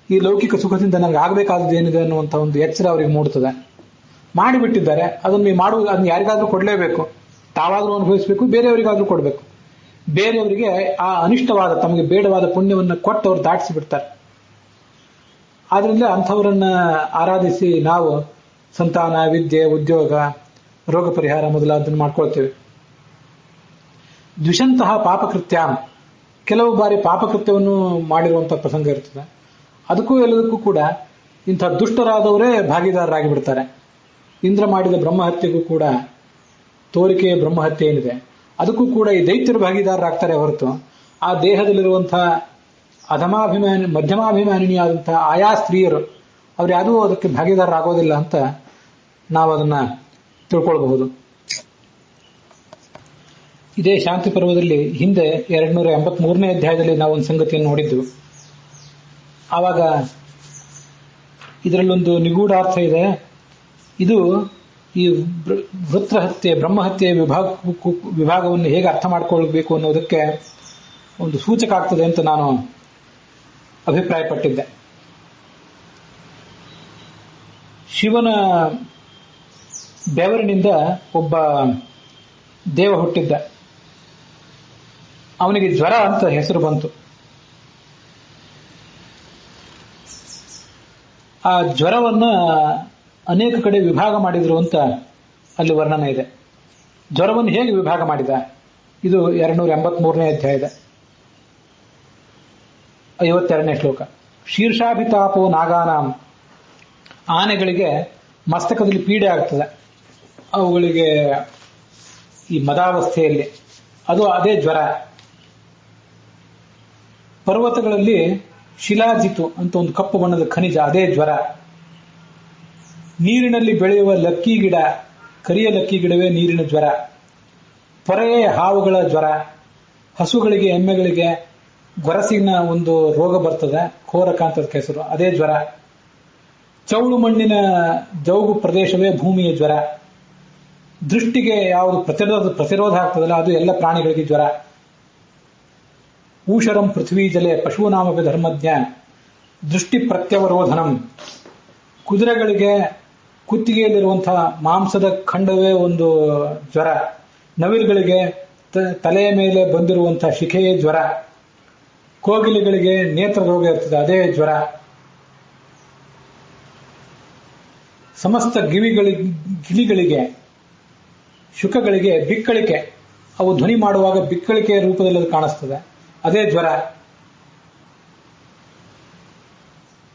ಈ ಲೌಕಿಕ ಸುಖದಿಂದ ನನಗೆ ಆಗಬೇಕಾದದ್ದು ಏನಿದೆ ಅನ್ನುವಂಥ ಒಂದು ಎಚ್ಚರ ಅವರಿಗೆ ಮೂಡುತ್ತದೆ. ಮಾಡಿಬಿಟ್ಟಿದ್ದಾರೆ, ಅದನ್ನು ಯಾರಿಗಾದ್ರೂ ಕೊಡಲೇಬೇಕು. ತಾವಾದ್ರೂ ಅನುಭವಿಸಬೇಕು, ಬೇರೆಯವರಿಗಾದ್ರೂ ಕೊಡಬೇಕು. ಬೇರೆಯವರಿಗೆ ಆ ಅನಿಷ್ಟವಾದ, ತಮಗೆ ಬೇಡವಾದ ಪುಣ್ಯವನ್ನು ಕೊಟ್ಟು ಅವರು ದಾಟಿಸಿ ಬಿಡ್ತಾರೆ. ಆದ್ರಿಂದ ಅಂಥವರನ್ನ ಆರಾಧಿಸಿ ನಾವು ಸಂತಾನ, ವಿದ್ಯೆ, ಉದ್ಯೋಗ, ರೋಗ ಪರಿಹಾರ ಮೊದಲಾದನ್ನು ಮಾಡ್ಕೊಳ್ತೇವೆ. ದ್ವಿಷಂತಹ ಪಾಪಕೃತ್ಯಾಂ, ಕೆಲವು ಬಾರಿ ಪಾಪಕೃತ್ಯವನ್ನು ಮಾಡಿರುವಂತಹ ಪ್ರಸಂಗ ಇರ್ತದೆ. ಅದಕ್ಕೂ ಎಲ್ಲದಕ್ಕೂ ಕೂಡ ಇಂಥ ದುಷ್ಟರಾದವರೇ ಭಾಗಿದಾರರಾಗಿ ಬಿಡ್ತಾರೆ. ಇಂದ್ರ ಮಾಡಿದ ಬ್ರಹ್ಮಹತ್ಯೆಗೂ ಕೂಡ ತೋರಿಕೆಯ ಬ್ರಹ್ಮಹತ್ಯೆ ಏನಿದೆ ಅದಕ್ಕೂ ಕೂಡ ಈ ದೈತ್ಯರು ಭಾಗಿದಾರರಾಗ್ತಾರೆ ಹೊರತು ಆ ದೇಹದಲ್ಲಿರುವಂತಹ ಮಧ್ಯಮಾಭಿಮಾನಿಯಾದಂತಹ ಆಯಾ ಸ್ತ್ರೀಯರು ಅವ್ರು ಯಾವುದೂ ಅದಕ್ಕೆ ಭಾಗಿದಾರರಾಗೋದಿಲ್ಲ ಅಂತ ನಾವು ಅದನ್ನ ತಿಳ್ಕೊಳ್ಬಹುದು. ಇದೇ ಶಾಂತಿ ಪರ್ವದಲ್ಲಿ ಹಿಂದೆ 283ನೇ ಅಧ್ಯಾಯದಲ್ಲಿ ನಾವು ಒಂದು ಸಂಗತಿಯನ್ನು ನೋಡಿದ್ದು. ಆವಾಗ ಇದರಲ್ಲೊಂದು ನಿಗೂಢಾರ್ಥ ಇದೆ. ಇದು ಈ ವೃತ್ರಹತ್ಯೆ, ಬ್ರಹ್ಮಹತ್ಯೆ ವಿಭಾಗವನ್ನು ಹೇಗೆ ಅರ್ಥ ಮಾಡಿಕೊಳ್ಬೇಕು ಅನ್ನೋದಕ್ಕೆ ಒಂದು ಸೂಚಕ ಆಗ್ತದೆ ಅಂತ ನಾನು ಅಭಿಪ್ರಾಯಪಟ್ಟಿದ್ದೆ. ಶಿವನ ಬೆವರಿನಿಂದ ಒಬ್ಬ ದೇವ ಹುಟ್ಟಿದ್ದ. ಅವನಿಗೆ ಜ್ವರ ಅಂತ ಹೆಸರು ಬಂತು. ಆ ಜ್ವರವನ್ನ ಅನೇಕ ಕಡೆ ವಿಭಾಗ ಮಾಡಿದ್ರು ಅಂತ ಅಲ್ಲಿ ವರ್ಣನೆ ಇದೆ. ಜ್ವರವನ್ನು ಹೇಗೆ ವಿಭಾಗ ಮಾಡಿದ? ಇದು 283ನೇ ಅಧ್ಯಾಯದ 52ನೇ ಶ್ಲೋಕ. ಶೀರ್ಷಾಭಿತಾಪೋ ನಾಗಾನಾಂ, ಆನೆಗಳಿಗೆ ಮಸ್ತಕದಲ್ಲಿ ಪೀಡೆ ಆಗ್ತದೆ, ಅವುಗಳಿಗೆ ಈ ಮದಾವಸ್ಥೆಯಲ್ಲಿ, ಅದು ಅದೇ ಜ್ವರ. ಪರ್ವತಗಳಲ್ಲಿ ಶಿಲಾಜಿತು ಅಂತ ಒಂದು ಕಪ್ಪು ಬಣ್ಣದ ಖನಿಜ, ಅದೇ ಜ್ವರ. ನೀರಿನಲ್ಲಿ ಬೆಳೆಯುವ ಲಕ್ಕಿ ಗಿಡ, ಕರಿಯ ಲಕ್ಕಿ ಗಿಡವೇ ನೀರಿನ ಜ್ವರ. ಪೊರೆಯ ಹಾವುಗಳ ಜ್ವರ. ಹಸುಗಳಿಗೆ, ಎಮ್ಮೆಗಳಿಗೆ ಗೊರಸಿನ ಒಂದು ರೋಗ ಬರ್ತದೆ, ಖೋರಕ ಅಂತ ಹೆಸರು, ಅದೇ ಜ್ವರ. ಚೌಳು ಮಣ್ಣಿನ ಜೌಗು ಪ್ರದೇಶವೇ ಭೂಮಿಯ ಜ್ವರ. ದೃಷ್ಟಿಗೆ ಯಾವುದು ಪ್ರತಿರೋಧ ಆಗ್ತದಲ್ಲ ಅದು ಎಲ್ಲ ಪ್ರಾಣಿಗಳಿಗೆ ಜ್ವರ. ಊಷರಂ ಪೃಥ್ವೀ ಜಲೆ ಪಶೂನಾಮಪಿ ಧರ್ಮಜ್ಞ ದೃಷ್ಟಿ ಪ್ರತ್ಯವರೋಧನಂ. ಕುದುರೆಗಳಿಗೆ ಕುತ್ತಿಗೆಯಲ್ಲಿರುವಂತಹ ಮಾಂಸದ ಖಂಡವೇ ಒಂದು ಜ್ವರ. ನವಿಲುಗಳಿಗೆ ತಲೆಯ ಮೇಲೆ ಬಂದಿರುವಂತಹ ಶಿಖೆಯೇ ಜ್ವರ. ಕೋಗಿಲೆಗಳಿಗೆ ನೇತ್ರ ರೋಗ ಇರ್ತದೆ, ಅದೇ ಜ್ವರ. ಸಮಸ್ತ ಗಿಳಿಗಳಿಗೆ ಶುಕಗಳಿಗೆ ಬಿಕ್ಕಳಿಕೆ, ಅವು ಧ್ವನಿ ಮಾಡುವಾಗ ಬಿಕ್ಕಳಿಕೆ ರೂಪದಲ್ಲಿ ಅದು ಕಾಣಿಸ್ತದೆ, ಅದೇ ಜ್ವರ.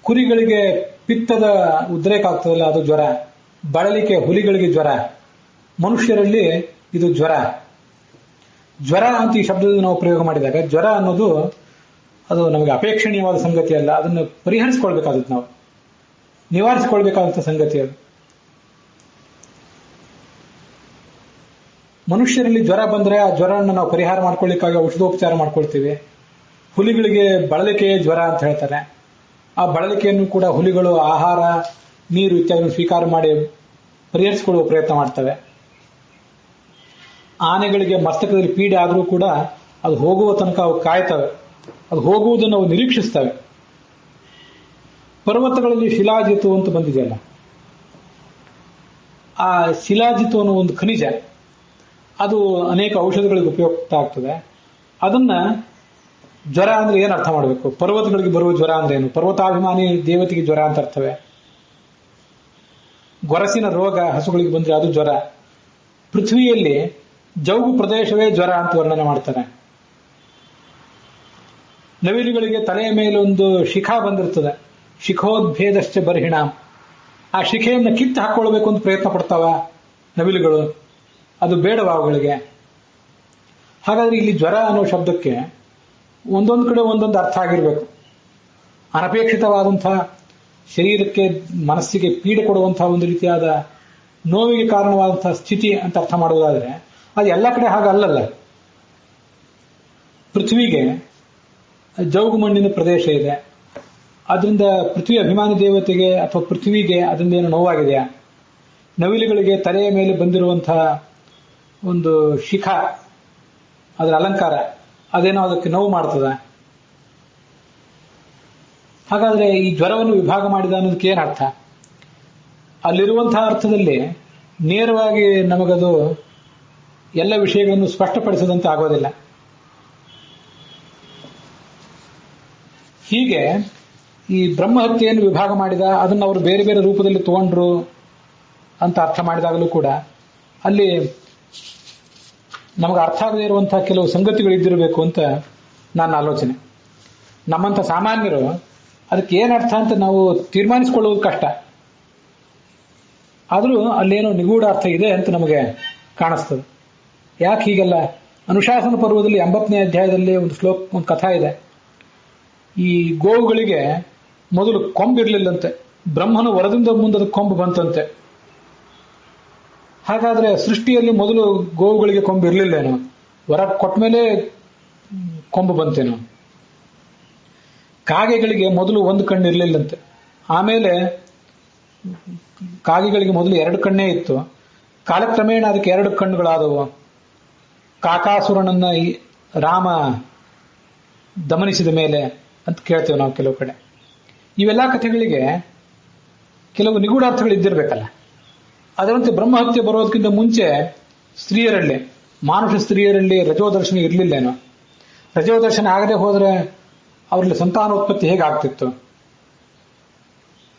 ಕುರಿಗಳಿಗೆ ಪಿತ್ತದ ಉದ್ರೇಕ ಆಗ್ತದಲ್ಲ ಅದು ಜ್ವರ. ಬಳಲಿಕೆ ಹುಲಿಗಳಿಗೆ ಜ್ವರ. ಮನುಷ್ಯರಲ್ಲಿ ಇದು ಜ್ವರ. ಜ್ವರ ಅಂತ ಈ ಶಬ್ದದಿಂದ ನಾವು ಪ್ರಯೋಗ ಮಾಡಿದಾಗ ಜ್ವರ ಅನ್ನೋದು ಅದು ನಮಗೆ ಅಪೇಕ್ಷಣೀಯವಾದ ಸಂಗತಿ ಅಲ್ಲ, ಅದನ್ನು ಪರಿಹರಿಸಿಕೊಳ್ಬೇಕಾಗುತ್ತೆ, ನಾವು ನಿವಾರಿಸಿಕೊಳ್ಬೇಕಾದಂಥ ಸಂಗತಿ ಅದು. ಮನುಷ್ಯರಲ್ಲಿ ಜ್ವರ ಬಂದ್ರೆ ಆ ಜ್ವರವನ್ನು ನಾವು ಪರಿಹಾರ ಮಾಡ್ಕೊಳ್ಳಿಕ್ಕಾಗಿ ಔಷಧೋಪಚಾರ ಮಾಡ್ಕೊಳ್ತೀವಿ. ಹುಲಿಗಳಿಗೆ ಬಳಲಿಕೆಯೇ ಜ್ವರ ಅಂತ ಹೇಳ್ತಾರೆ. ಆ ಬಳಲಿಕೆಯನ್ನು ಕೂಡ ಹುಲಿಗಳು ಆಹಾರ, ನೀರು ಇತ್ಯಾದಿ ಸ್ವೀಕಾರ ಮಾಡಿ ಪರಿಹರಿಸಿಕೊಳ್ಳುವ ಪ್ರಯತ್ನ ಮಾಡ್ತವೆ. ಆನೆಗಳಿಗೆ ಮಸ್ತಕದಲ್ಲಿ ಪೀಡೆ ಆದರೂ ಕೂಡ ಅದು ಹೋಗುವ ತನಕ ಅವು ಕಾಯ್ತವೆ, ಅದು ಹೋಗುವುದನ್ನು ಅವು ನಿರೀಕ್ಷಿಸ್ತವೆ. ಪರ್ವತಗಳಲ್ಲಿ ಶಿಲಾಜಿತು ಅಂತ ಬಂದಿದೆಯಲ್ಲ, ಆ ಶಿಲಾಜಿತು ಅನ್ನೋ ಒಂದು ಖನಿಜ, ಅದು ಅನೇಕ ಔಷಧಗಳಿಗೆ ಉಪಯುಕ್ತ ಆಗ್ತದೆ. ಅದನ್ನ ಜ್ವರ ಅಂದ್ರೆ ಏನು ಅರ್ಥ ಮಾಡಬೇಕು? ಪರ್ವತಗಳಿಗೆ ಬರುವ ಜ್ವರ ಅಂದ್ರೆ ಏನು? ಪರ್ವತಾಭಿಮಾನಿ ದೇವತೆಗೆ ಜ್ವರ ಅಂತ ಅರ್ಥವೇ? ಗೊರಸಿನ ರೋಗ ಹಸುಗಳಿಗೆ ಬಂದ್ರೆ ಅದು ಜ್ವರ. ಪೃಥ್ವಿಯಲ್ಲಿ ಜೌಗು ಪ್ರದೇಶವೇ ಜ್ವರ ಅಂತ ವರ್ಣನೆ ಮಾಡ್ತಾರೆ. ನವಿಲುಗಳಿಗೆ ತಲೆಯ ಮೇಲೆ ಒಂದು ಶಿಖಾ ಬಂದಿರ್ತದೆ, ಶಿಖೋದ್ಭೇದಶ್ಚ ಬರ್ಹಿಣಾಂ. ಆ ಶಿಖೆಯನ್ನು ಕಿತ್ತು ಹಾಕೊಳ್ಬೇಕು ಅಂತ ಪ್ರಯತ್ನ ಪಡ್ತಾವ ನವಿಲುಗಳು, ಅದು ಬೇಡವ ಅವುಗಳಿಗೆ. ಹಾಗಾದ್ರೆ ಇಲ್ಲಿ ಜ್ವರ ಅನ್ನೋ ಶಬ್ದಕ್ಕೆ ಒಂದೊಂದು ಕಡೆ ಒಂದೊಂದು ಅರ್ಥ ಆಗಿರ್ಬೇಕು. ಅನಪೇಕ್ಷಿತವಾದಂತಹ ಶರೀರಕ್ಕೆ ಮನಸ್ಸಿಗೆ ಪೀಡೆ ಕೊಡುವಂತಹ ಒಂದು ರೀತಿಯಾದ ನೋವಿಗೆ ಕಾರಣವಾದಂತಹ ಸ್ಥಿತಿ ಅಂತ ಅರ್ಥ ಮಾಡುವುದಾದ್ರೆ ಅದು ಎಲ್ಲ ಕಡೆ ಹಾಗಲ್ಲಲ್ಲ. ಪೃಥ್ವಿಗೆ ಜೌಗು ಮಣ್ಣಿನ ಪ್ರದೇಶ ಇದೆ, ಅದರಿಂದ ಪೃಥ್ವಿ ಅಭಿಮಾನಿ ದೇವತೆಗೆ ಅಥವಾ ಪೃಥ್ವಿಗೆ ಅದರಿಂದ ಏನು ನೋವಾಗಿದೆಯಾ? ನವಿಲುಗಳಿಗೆ ತಲೆಯ ಮೇಲೆ ಬಂದಿರುವಂತಹ ಒಂದು ಶಿಖ, ಅದರ ಅಲಂಕಾರ, ಅದೇನೋ ಅದಕ್ಕೆ ನೋವು ಮಾಡ್ತದ? ಹಾಗಾದ್ರೆ ಈ ಜ್ವರವನ್ನು ವಿಭಾಗ ಮಾಡಿದ ಅನ್ನೋದಕ್ಕೆ ಏನು ಅರ್ಥ? ಅಲ್ಲಿರುವಂತಹ ಅರ್ಥದಲ್ಲಿ ನೇರವಾಗಿ ನಮಗದು ಎಲ್ಲ ವಿಷಯಗಳನ್ನು ಸ್ಪಷ್ಟಪಡಿಸದಂತೆ ಆಗೋದಿಲ್ಲ. ಹೀಗೆ ಈ ಬ್ರಹ್ಮಹತ್ಯೆಯನ್ನು ವಿಭಾಗ ಮಾಡಿದ, ಅದನ್ನು ಅವರು ಬೇರೆ ಬೇರೆ ರೂಪದಲ್ಲಿ ತಗೊಂಡ್ರು ಅಂತ ಅರ್ಥ ಮಾಡಿದಾಗಲೂ ಕೂಡ ಅಲ್ಲಿ ನಮಗೆ ಅರ್ಥ ಆಗದೇ ಇರುವಂತಹ ಕೆಲವು ಸಂಗತಿಗಳು ಇದ್ದಿರಬೇಕು ಅಂತ ನನ್ನ ಆಲೋಚನೆ. ನಮ್ಮಂಥ ಸಾಮಾನ್ಯರು ಅದಕ್ಕೆ ಏನು ಅರ್ಥ ಅಂತ ನಾವು ತೀರ್ಮಾನಿಸಿಕೊಳ್ಳುವುದು ಕಷ್ಟ. ಆದರೂ ಅಲ್ಲೇನೋ ನಿಗೂಢ ಅರ್ಥ ಇದೆ ಅಂತ ನಮಗೆ ಕಾಣಿಸ್ತದೆ. ಯಾಕೆ ಹೀಗೆಲ್ಲ? ಅನುಶಾಸನ ಪರ್ವದಲ್ಲಿ 80ನೇ ಅಧ್ಯಾಯದಲ್ಲಿ ಒಂದು ಕಥಾ ಇದೆ. ಈ ಗೋವುಗಳಿಗೆ ಮೊದಲು ಕೊಂಬಿರ್ಲಿಲ್ಲಂತೆ, ಬ್ರಹ್ಮನ ವರದಿಂದ ಮುಂದೆ ಕೊಂಬು ಬಂತಂತೆ. ಹಾಗಾದ್ರೆ ಸೃಷ್ಟಿಯಲ್ಲಿ ಮೊದಲು ಗೋವುಗಳಿಗೆ ಕೊಂಬು ಇರಲಿಲ್ಲೇನೋ? ವರ ಕೊಟ್ಟ ಮೇಲೆ ಕೊಂಬು ಬಂತೇನೋ? ಕಾಗೆಗಳಿಗೆ ಮೊದಲು ಒಂದು ಕಣ್ಣು ಇರಲಿಲ್ಲಂತೆ, ಆಮೇಲೆ ಕಾಗೆಗಳಿಗೆ ಮೊದಲು 2 ಕಣ್ಣೇ ಇತ್ತು, ಕಾಲಕ್ರಮೇಣ ಅದಕ್ಕೆ 2 ಕಣ್ಣುಗಳಾದವು. ಕಾಕಾಸುರನನ್ನ ರಾಮ ದಮನಿಸಿದ ಮೇಲೆ ಅಂತ ಕೇಳ್ತೇವೆ ನಾವು ಕೆಲವು ಕಡೆ. ಇವೆಲ್ಲ ಕಥೆಗಳಿಗೆ ಕೆಲವು ನಿಗೂಢಾರ್ಥಗಳು ಇದ್ದಿರ್ಬೇಕಲ್ಲ. ಅದರಂತೆ ಬ್ರಹ್ಮಹತ್ಯೆ ಬರೋದಕ್ಕಿಂತ ಮುಂಚೆ ಸ್ತ್ರೀಯರಲ್ಲಿ, ಮಾನುಷ ಸ್ತ್ರೀಯರಲ್ಲಿ ರಜೋದರ್ಶನ ಇರಲಿಲ್ಲೇನೋ? ರಜೋದರ್ಶನ ಆಗದೆ ಹೋದ್ರೆ ಅವರಲ್ಲಿ ಸಂತಾನೋತ್ಪತ್ತಿ ಹೇಗೆ ಆಗ್ತಿತ್ತು?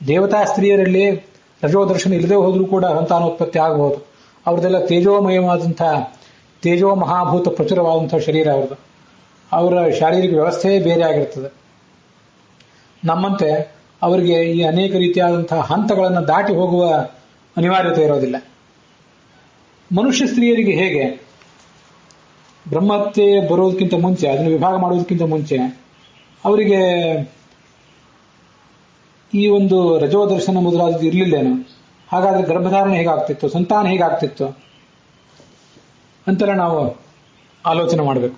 ದೇವತಾ ಸ್ತ್ರೀಯರಲ್ಲಿ ರಜೋದರ್ಶನ ಇಲ್ಲದೆ ಹೋದ್ರೂ ಕೂಡ ಸಂತಾನೋತ್ಪತ್ತಿ ಆಗಬಹುದು. ಅವ್ರದ್ದೆಲ್ಲ ತೇಜೋಮಯವಾದಂತಹ, ತೇಜೋ ಮಹಾಭೂತ ಪ್ರಚುರವಾದಂತಹ ಶರೀರ ಅವ್ರದ್ದು. ಅವರ ಶಾರೀರಿಕ ವ್ಯವಸ್ಥೆಯೇ ಬೇರೆ ಆಗಿರ್ತದೆ. ನಮ್ಮಂತೆ ಅವರಿಗೆ ಈ ಅನೇಕ ರೀತಿಯಾದಂತಹ ಹಂತಗಳನ್ನು ದಾಟಿ ಹೋಗುವ ಅನಿವಾರ್ಯತೆ ಇರೋದಿಲ್ಲ. ಮನುಷ್ಯ ಸ್ತ್ರೀಯರಿಗೆ ಹೇಗೆ ಬ್ರಹ್ಮಹತ್ಯೆ ಬರೋದಕ್ಕಿಂತ ಮುಂಚೆ, ಅದನ್ನು ವಿಭಾಗ ಮಾಡೋದಕ್ಕಿಂತ ಮುಂಚೆ ಅವರಿಗೆ ಈ ಒಂದು ರಜೋದರ್ಶನ ಮೊದಲಾದದ್ದು ಇರಲಿಲ್ಲೇನೋ? ಹಾಗಾದ್ರೆ ಗರ್ಭಧಾರಣೆ ಹೇಗಾಗ್ತಿತ್ತು, ಸಂತಾನ ಹೇಗಾಗ್ತಿತ್ತು ಅಂತೆಲ್ಲ ನಾವು ಆಲೋಚನೆ ಮಾಡಬೇಕು.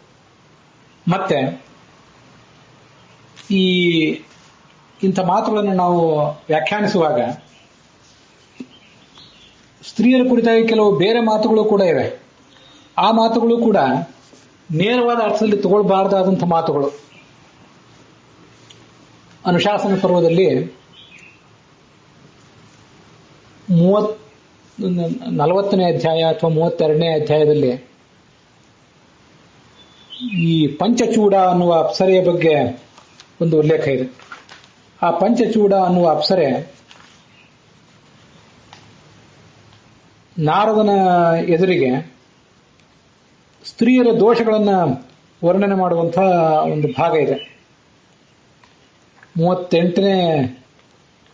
ಮತ್ತೆ ಈ ಇಂಥ ಮಾತುಗಳನ್ನು ನಾವು ವ್ಯಾಖ್ಯಾನಿಸುವಾಗ ಸ್ತ್ರೀಯರ ಕುರಿತಾಗಿ ಕೆಲವು ಬೇರೆ ಮಾತುಗಳು ಕೂಡ ಇವೆ. ಆ ಮಾತುಗಳು ಕೂಡ ನೇರವಾದ ಅರ್ಥದಲ್ಲಿ ತಗೊಳ್ಬಾರ್ದಾದಂಥ ಮಾತುಗಳು. ಅನುಶಾಸನ ಪರ್ವದಲ್ಲಿ 40ನೇ ಅಧ್ಯಾಯ ಅಥವಾ 32ನೇ ಅಧ್ಯಾಯದಲ್ಲಿ ಈ ಪಂಚಚೂಡ ಅನ್ನುವ ಅಪ್ಸರೆಯ ಬಗ್ಗೆ ಒಂದು ಉಲ್ಲೇಖ ಇದೆ. ಆ ಪಂಚಚೂಡ ಅನ್ನುವ ಅಪ್ಸರೆ ನಾರದನ ಎದುರಿಗೆ ಸ್ತ್ರೀಯರ ದೋಷಗಳನ್ನು ವರ್ಣನೆ ಮಾಡುವಂತಹ ಒಂದು ಭಾಗ ಇದೆ. 38ನೇ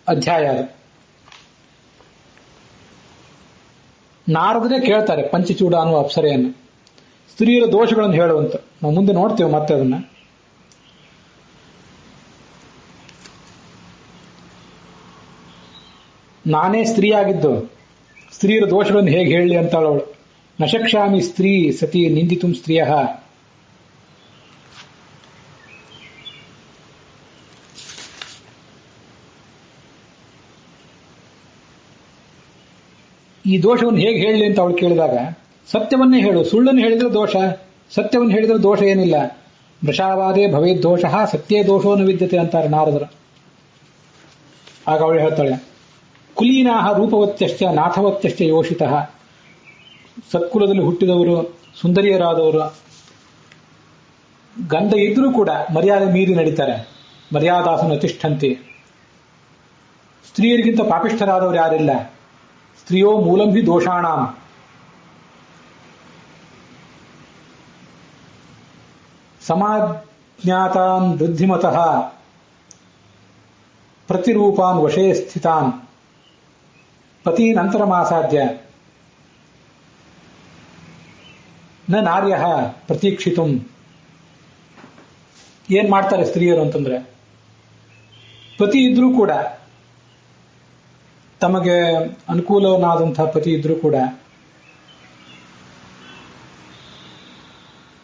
ಅಧ್ಯಾಯ ಅದು. ನಾರದನೇ ಕೇಳ್ತಾರೆ ಪಂಚಚೂಡ ಅನ್ನುವ ಅಪ್ಸರೆಯನ್ನು, ಸ್ತ್ರೀಯರ ದೋಷಗಳನ್ನು ಹೇಳುವಂತ. ನಾವು ಮುಂದೆ ನೋಡ್ತೇವೆ ಮತ್ತೆ ಅದನ್ನ. ನಾನೇ ಸ್ತ್ರೀಯಾಗಿದ್ದು ಸ್ತ್ರೀಯರ ದೋಷಗಳನ್ನು ಹೇಗೆ ಹೇಳಲಿ ಅಂತಾಳವಳು. ನಶಕ್ಷಾಮಿ ಸ್ತ್ರೀ ಸತಿ ನಿಂದಿತು ಸ್ತ್ರೀಯ. ಈ ದೋಷವನ್ನು ಹೇಗೆ ಹೇಳಲಿ ಅಂತ ಅವಳು ಕೇಳಿದಾಗ, ಸತ್ಯವನ್ನೇ ಹೇಳು, ಸುಳ್ಳನ್ನು ಹೇಳಿದ್ರೆ ದೋಷ, ಸತ್ಯವನ್ನು ಹೇಳಿದ್ರೆ ದೋಷ ಏನಿಲ್ಲ. ವೃಷಾವಾದೇ ಭವೇದ್ ದೋಷ ಸತ್ಯೇ ದೋಷೋನು ವಿದ್ಯತೆ ಅಂತಾರೆ ನಾರದರು. ಆಗ ಅವಳು ಹೇಳ್ತಾಳೆ, ಕುಲೀನಾಹ ರೂಪವತ್ಯಶ್ಚ ನಾಥವತ್ಯಶ್ಚ ಯೋಷಿತಃ. ಸತ್ಕುಲದಲ್ಲಿ ಹುಟ್ಟಿದವರು, ಸುಂದರಿಯರಾದವರು, ಗಂಧ ಇದ್ರೂ ಕೂಡ ಮರ್ಯಾದೆ ಮೀರಿ ನಡೀತಾರೆ. ಮರ್ಯಾದಾಸನ ತಿಷ್ಠಂತಿ. ಸ್ತ್ರೀಯರಿಗಿಂತ ಪಾಪಿಷ್ಠರಾದವರು ಯಾರಿಲ್ಲ. ಸ್ತ್ರೀಯೋ ಮೂಲಂಭಿ ದೋಷಾಣಾಂ. ಸಮಾಜ್ಞಾತಾನ್ ವೃದ್ಧಿಮತಃ ಪ್ರತಿರೂಪಾನ್ ವಶೇ ಸ್ಥಿತಾನ್ ಪತೀನ್ ಅಂತರಮಾಸಾದ್ಯ ನ ನಾರ್ಯ ಪ್ರತೀಕ್ಷಿತು. ಏನ್ ಮಾಡ್ತಾರೆ ಸ್ತ್ರೀಯರು ಅಂತಂದ್ರೆ, ಪತಿ ಇದ್ರೂ ಕೂಡ, ತಮಗೆ ಅನುಕೂಲವನ್ನಾದಂತಹ ಪತಿ ಇದ್ರೂ ಕೂಡ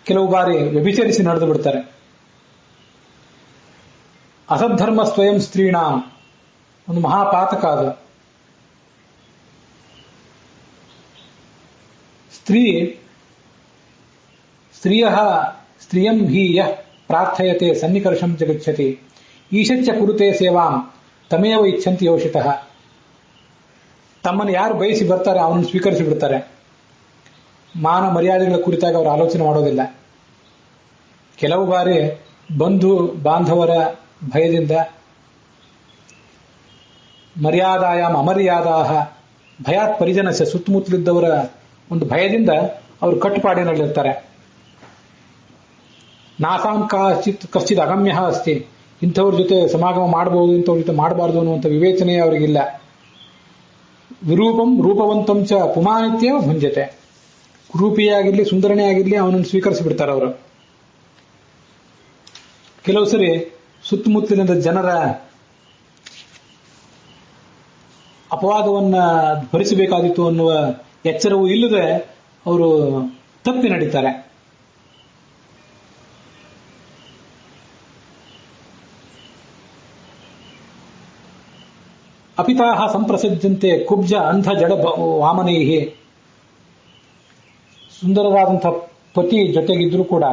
ಕೆಲವು ಬಾರಿ ವ್ಯಭಿಚರಿಸಿ ನಡೆದು ಬಿಡ್ತಾರೆ. ಅಸದ್ಧರ್ಮ ಸ್ವಯಂ ಸ್ತ್ರೀಣಾಂ, ಒಂದು ಮಹಾಪಾತಕ ಅದು. ಸ್ತ್ರೀಯಂ ಹಿ ಯಃ ಪ್ರಾರ್ಥಯತೆ ಸನ್ನಿಕರ್ಷಂ ಜಗಚ್ಚತಿ ಈಶಚ್ಚ ಕುರುತೆ ಸೇವಾಂ ತಮೇವ ಇಚ್ಛಂತಿ ಯೋಷಿತಃ. ತಮ್ಮನ್ನು ಯಾರು ಬಯಸಿ ಬರ್ತಾರೆ ಅವನನ್ನು ಸ್ವೀಕರಿಸಿ ಬಿಡ್ತಾರೆ. ಮಾನ ಮರ್ಯಾದೆಗಳ ಕುರಿತಾಗಿ ಅವರು ಆಲೋಚನೆ ಮಾಡೋದಿಲ್ಲ. ಕೆಲವು ಬಾರಿ ಬಂಧು ಬಾಂಧವರ ಭಯದಿಂದ, ಮರ್ಯಾದಾಯಾಮ್ ಅಮರ್ಯಾದಾಹ ಭಯಾತ್ ಪರಿಜನಸ್ಯ, ಸುತ್ತಮುತ್ತಲಿದ್ದವರ ಒಂದು ಭಯದಿಂದ ಅವರು ಕಟ್ಟುಪಾಡಿನಲ್ಲಿರ್ತಾರೆ. ನಾಸಾಂ ಕಶ್ಚಿತ್ ಅಗಮ್ಯ ಅಸ್ತಿ, ಇಂಥವ್ರ ಜೊತೆ ಸಮಾಗಮ ಮಾಡಬಹುದು, ಇಂಥವ್ರ ಜೊತೆ ಮಾಡಬಾರ್ದು ಅನ್ನುವಂಥ ವಿವೇಚನೆ ಅವರಿಗಿಲ್ಲ. ವಿರೂಪಂ ರೂಪವಂತಂ ಚ ಪುಮಾನಿತ್ಯವ ಭುಂಜತೆ. ರೂಪಿಯಾಗಿರ್ಲಿ ಸುಂದರನೇ ಆಗಿರ್ಲಿ ಅವನನ್ನು ಸ್ವೀಕರಿಸಿ ಬಿಡ್ತಾರೆ ಅವರು. ಕೆಲವು ಸರಿ ಸುತ್ತಮುತ್ತಲಿನ ಜನರ ಅಪವಾದವನ್ನ ಭರಿಸಬೇಕಾದಿತ್ತು ಅನ್ನುವ ಎಚ್ಚರವೂ ಇಲ್ಲದೆ ಅವರು ತಪ್ಪಿ ನಡೀತಾರೆ. ಅಪಿತಾಹ ಸಂಪ್ರಸಜ್ಜಂತೆ ಕುಬ್ಜ ಅಂಧ ಜಡ ವಾಮನೈಹಿ. ಸುಂದರರಾದಂಥ ಪತಿ ಜೊತೆಗಿದ್ರೂ ಕೂಡ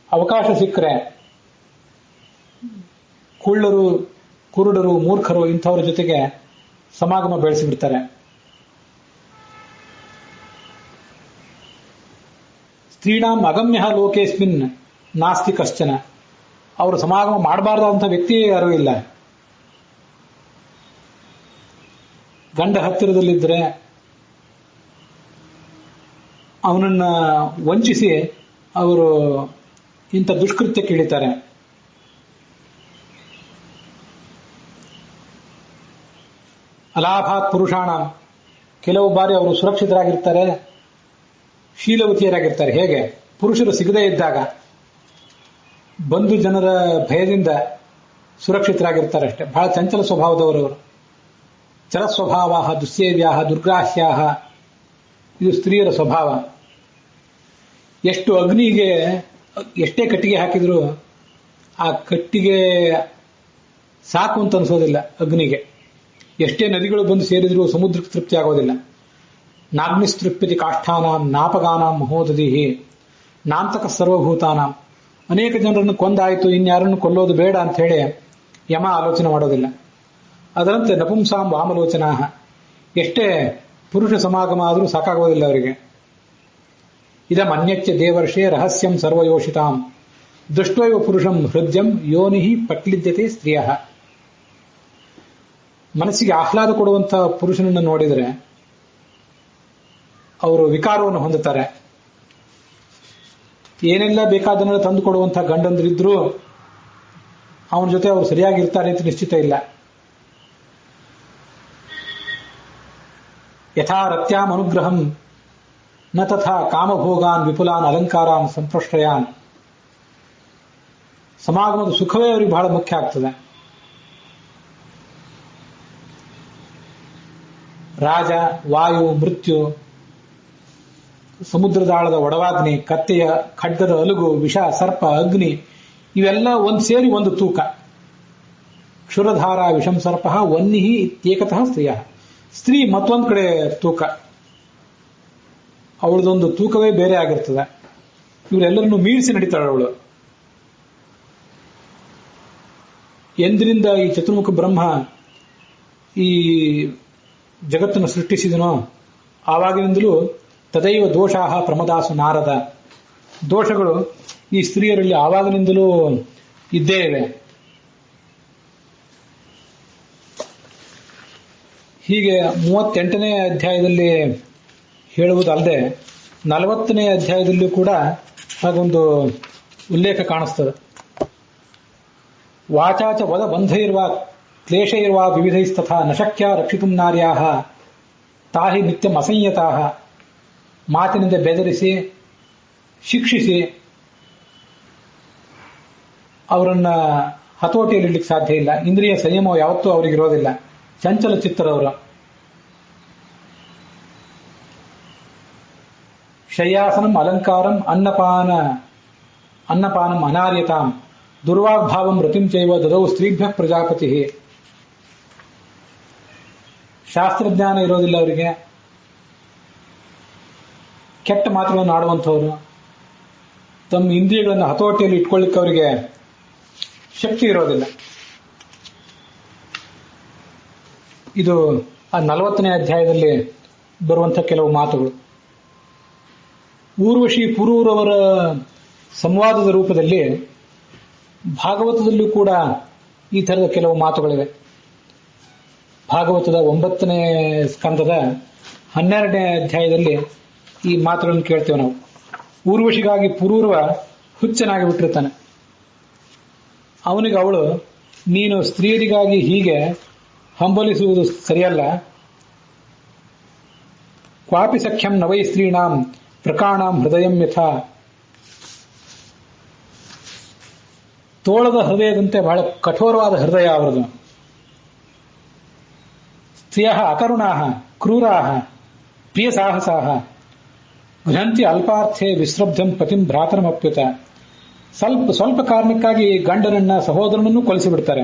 ಅವಕಾಶ ಸಿಕ್ಕರೆ ಕುಳ್ಳರು, ಕುರುಡರು, ಮೂರ್ಖರು ಇಂಥವ್ರ ಜೊತೆಗೆ ಸಮಾಗಮ ಬೆಳೆಸಿಬಿಡ್ತಾರೆ. ಸ್ತ್ರೀಣಾಂ ಅಗಮ್ಯ ಲೋಕೇಸ್ಮಿನ್ ನಾಸ್ತಿ ಕಶ್ಚನ. ಅವರು ಸಮಾಗಮ ಮಾಡಬಾರ್ದಂಥ ವ್ಯಕ್ತಿಯೇ ಯಾರೂ ಇಲ್ಲ. ಗಂಡ ಹತ್ತಿರದಲ್ಲಿದ್ದರೆ ಅವನನ್ನ ವಂಚಿಸಿ ಅವರು ಇಂಥ ದುಷ್ಕೃತ್ಯಕ್ಕೆ ಇಳಿತಾರೆ. ಅಲಾಭಾತ್ ಪುರುಷಾಣ, ಕೆಲವು ಬಾರಿ ಅವರು ಸುರಕ್ಷಿತರಾಗಿರ್ತಾರೆ, ಶೀಲವತಿಯರಾಗಿರ್ತಾರೆ. ಹೇಗೆ? ಪುರುಷರು ಸಿಗದೇ ಇದ್ದಾಗ ಬಂಧು ಜನರ ಭಯದಿಂದ ಸುರಕ್ಷಿತರಾಗಿರ್ತಾರೆ ಅಷ್ಟೇ. ಬಹಳ ಚಂಚಲ ಸ್ವಭಾವದವರವರು. ಚಲ ಸ್ವಭಾವ, ದುಸ್ಸೇವ್ಯಾ, ದುರ್ಗ್ರಾಹ್ಯಾ, ಇದು ಸ್ತ್ರೀಯರ ಸ್ವಭಾವ. ಎಷ್ಟು ಅಗ್ನಿಗೆ ಎಷ್ಟೇ ಕಟ್ಟಿಗೆ ಹಾಕಿದ್ರು ಆ ಕಟ್ಟಿಗೆ ಸಾಕು ಅಂತ ಅನ್ಸೋದಿಲ್ಲ ಅಗ್ನಿಗೆ. ಎಷ್ಟೇ ನದಿಗಳು ಬಂದು ಸೇರಿದ್ರೂ ಸಮುದ್ರಕ್ಕೆ ತೃಪ್ತಿ ಆಗೋದಿಲ್ಲ. ನಾಗ್ನಿಸ್ತೃಪ್ಯತಿ ಕಾಷ್ಠಾನಾಂ ನಾಪಗಾನಾಂ ಮಹೋದಧಿಹಿ ನಾಂತಕ ಸರ್ವಭೂತಾನಾಂ. ಅನೇಕ ಜನರನ್ನು ಕೊಂದಾಯಿತು, ಇನ್ಯಾರನ್ನು ಕೊಲ್ಲೋದು ಬೇಡ ಅಂತ ಹೇಳಿ ಯಮ ಆಲೋಚನೆ ಮಾಡೋದಿಲ್ಲ. ಅದರಂತೆ ನಪುಂಸಾಂ ವಾಮಲೋಚನಾ, ಎಷ್ಟೇ ಪುರುಷ ಸಮಾಗಮ ಆದರೂ ಸಾಕಾಗೋದಿಲ್ಲ ಅವರಿಗೆ. ಇದಮನ್ಯಚ್ಯ ದೇವರ್ಷೇ ರಹಸ್ಯಂ ಸರ್ವಯೋಷಿತಾಂ ದೃಷ್ಟೈವ ಪುರುಷಂ ಹೃದಯಂ ಯೋನಿಹಿ ಪಕ್ಲಿದ್ಯತೆ ಸ್ತ್ರೀಯ. ಮನಸ್ಸಿಗೆ ಆಹ್ಲಾದ ಕೊಡುವಂತಹ ಪುರುಷನನ್ನು ನೋಡಿದರೆ ಅವರು ವಿಕಾರವನ್ನು ಹೊಂದುತ್ತಾರೆ. ಏನೆಲ್ಲ ಬೇಕಾದನ್ನೆಲ್ಲ ತಂದು ಕೊಡುವಂತಹ ಗಂಡಂದ್ರಿದ್ರೂ ಅವನ ಜೊತೆ ಅವರು ಸರಿಯಾಗಿರ್ತಾರೆ ಅಂತ ನಿಶ್ಚಿತ ಇಲ್ಲ. ಯಥಾ ರತ್ಯಾಂ ಅನುಗ್ರಹಂ ನ ತಥಾ ಕಾಮಭೋಗಾನ್ ವಿಪುಲಾನ್ ಅಲಂಕಾರಾನ್ ಸಂಪ್ರಷ್ಟಯಾನ್. ಸಮಾಗಮದ ಸುಖವೇ ಅವರಿಗೆ ಬಹಳ ಮುಖ್ಯ ಆಗ್ತದೆ. ರಾಜ, ವಾಯು, ಮೃತ್ಯು, ಸಮುದ್ರದಾಳದ ಒಡವಾಗ್ನಿ, ಕತ್ತೆಯ ಖಡ್ಗದ ಅಲುಗು, ವಿಷ, ಸರ್ಪ, ಅಗ್ನಿ ಇವೆಲ್ಲ ಒಂದು ಸೇರಿ ಒಂದು ತೂಕ. ಕ್ಷುರಧಾರ ವಿಷಂ ಸರ್ಪ ವನ್ನಿಹಿ ಇತ್ಯೇಕತಃ ಸ್ತ್ರೀಯ. ಸ್ತ್ರೀ ಮತ್ತೊಂದು ಕಡೆ ತೂಕ, ಅವಳದೊಂದು ತೂಕವೇ ಬೇರೆ ಆಗಿರ್ತದೆ. ಇವರೆಲ್ಲರನ್ನು ಮೀರಿಸಿ ನಡೀತಾಳೆ ಅವಳು. ಎಂದಿನಿಂದ ಈ ಚತುರ್ಮುಖ ಬ್ರಹ್ಮ ಈ ಜಗತ್ತನ್ನು ಸೃಷ್ಟಿಸಿದನೋ ಆವಾಗಿನಿಂದಲೂ ತದೈವ ದೋಷಾಹ ಪ್ರಮದಾಸು ನಾರದ. ದೋಷಗಳು ಈ ಸ್ತ್ರೀಯರಲ್ಲಿ ಆವಾಗಿನಿಂದಲೂ ಇದ್ದೇ ಇವೆ. ಹೀಗೆ 38ನೇ ಅಧ್ಯಾಯದಲ್ಲಿ ಹೇಳುವುದಲ್ಲದೆ 40ನೇ ಅಧ್ಯಾಯದಲ್ಲಿಯೂ ಕೂಡ ಹಾಗೊಂದು ಉಲ್ಲೇಖ ಕಾಣಿಸ್ತದೆ. ವಾಚಾಚ ವದ ಬಂಧೈರ್ವಾ ಕ್ಲೇಶೈರ್ವಾ ವಿವಿಧೈಸ್ತಥಾ ನಶಕ್ಯ ರಕ್ಷಿತುಂ ನಾರ್ಯಾಹ ತಾಹಿ ನಿತ್ಯಂ ಅಸಂಯತಾಹ. ಮಾತಿನಿಂದ ಬೆದರಿಸಿ ಶಿಕ್ಷಿಸಿ ಅವರನ್ನ ಹತೋಟಿಯಲ್ಲಿಡ್ಲಿಕ್ಕೆ ಸಾಧ್ಯ ಇಲ್ಲ. ಇಂದ್ರಿಯ ಸಂಯಮ ಯಾವತ್ತೂ ಅವರಿಗಿರೋದಿಲ್ಲ. ಚಂಚಲ ಚಿತ್ತರವರು. ಶಯ್ಯಾಸನಂ ಅಲಂಕಾರಂ ಅನ್ನಪಾನಂ ಅನಾರ್ಯತಾಂ ದುರ್ವಾಗ್ಭಾವಂ ರತಿಂ ಚೈವ ದದೌ ಸ್ತ್ರೀಭ್ಯ ಪ್ರಜಾಪತಿ. ಶಾಸ್ತ್ರಜ್ಞಾನ ಇರೋದಿಲ್ಲ ಅವರಿಗೆ. ಕೆಟ್ಟ ಮಾತುಗಳನ್ನು ಆಡುವಂಥವ್ರು. ತಮ್ಮ ಇಂದ್ರಿಯಗಳನ್ನು ಹತೋಟಿಯಲ್ಲಿ ಇಟ್ಕೊಳ್ಳಿಕ್ಕೆ ಅವರಿಗೆ ಶಕ್ತಿ ಇರೋದಿಲ್ಲ. ಇದು ಆ 40ನೇ ಅಧ್ಯಾಯದಲ್ಲಿ ಬರುವಂಥ ಕೆಲವು ಮಾತುಗಳು. ಊರ್ವಶಿ ಪುರೂರವರ ಸಂವಾದದ ರೂಪದಲ್ಲಿ ಭಾಗವತದಲ್ಲೂ ಕೂಡ ಈ ಥರದ ಕೆಲವು ಮಾತುಗಳಿವೆ. ಭಾಗವತದ 9ನೇ ಸ್ಕಂದದ 12ನೇ ಅಧ್ಯಾಯದಲ್ಲಿ ಈ ಮಾತುಗಳನ್ನು ಕೇಳ್ತೇವೆ ನಾವು. ಊರ್ವಶಿಗಾಗಿ ಪುರೂರವ ಹುಚ್ಚನಾಗಿ ಬಿಟ್ಟಿರ್ತಾನೆ. ಅವನಿಗೆ ಅವಳು, ನೀನು ಸ್ತ್ರೀಯರಿಗಾಗಿ ಹೀಗೆ ಹಂಬಲಿಸುವುದು ಸರಿಯಲ್ಲ. ಕ್ವಾಪಿ ಸಖ್ಯಂ ನವೈ ಸ್ತ್ರೀಣಾಂ ಪ್ರಕಾಣಾಂ ಹೃದಯಂ ಯಥಾ. ತೋಳದ ಹೃದಯದಂತೆ ಬಹಳ ಕಠೋರವಾದ ಹೃದಯ ಅವರದು. ಸ್ತ್ರೀಯ ಅಕರುಣಾಹ ಕ್ರೂರಾಹ ಪ್ರಿಯ ಸಾಹಸಾಹ ಗೃಹಂತಿ ಅಲ್ಪಾರ್ಥೆ ವಿಶ್ರಬ್ಧಂ ಪತಿಂ ಭ್ರಾತರಮಪ್ಯುತ. ಸ್ವಲ್ಪ ಕಾರಣಕ್ಕಾಗಿ ಗಂಡನನ್ನ ಸಹೋದರನನ್ನು ಕೊಲಿಸಿಬಿಡ್ತಾರೆ.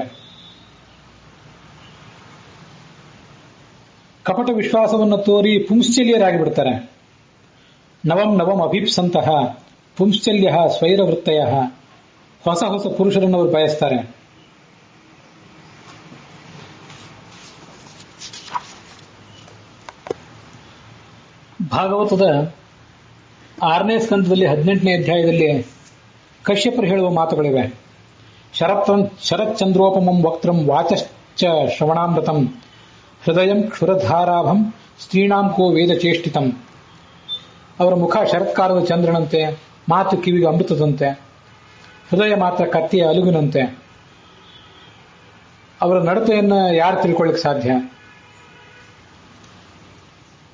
ಕಪಟ ವಿಶ್ವಾಸವನ್ನು ತೋರಿ ಪುಂಶ್ಚಲ್ಯರಾಗಿ ಬಿಡ್ತಾರೆ. ನವಂ ಅಭೀಪ್ಸಂತಹ ಪುಂಶ್ಚಲ್ಯ ಸ್ವೈರವೃತ್ತಯ. ಹೊಸ ಪುರುಷರನ್ನು ಅವರು ಬಯಸ್ತಾರೆ. ಭಾಗವತದ 6ನೇ ಸ್ಕಂದದಲ್ಲಿ 18ನೇ ಅಧ್ಯಾಯದಲ್ಲಿ ಕಶ್ಯಪರು ಹೇಳುವ ಮಾತುಗಳಿವೆ. ಶರತ್ಚಂದ್ರೋಪಮಂ ವಕ್ತ್ರಂ ವಾಚಶ್ಚ ಶ್ರವಣಾಮೃತಂ ಹೃದಯಂ ಕ್ಷುರಧಾರಾಭಂ ಸ್ತ್ರೀಣಾಂ ಕೋ ವೇದಚೇಷ್ಟಿತಂ. ಅವರ ಮುಖ ಶರತ್ಕಾಲದ ಚಂದ್ರನಂತೆ, ಮಾತು ಕಿವಿಗೆ ಅಮೃತದಂತೆ, ಹೃದಯ ಮಾತ್ರ ಕತ್ತಿಯ ಅಲುಗಿನಂತೆ. ಅವರ ನಡತೆಯನ್ನು ಯಾರು ತಿಳ್ಕೊಳ್ಳಿಕ್ಕೆ ಸಾಧ್ಯ?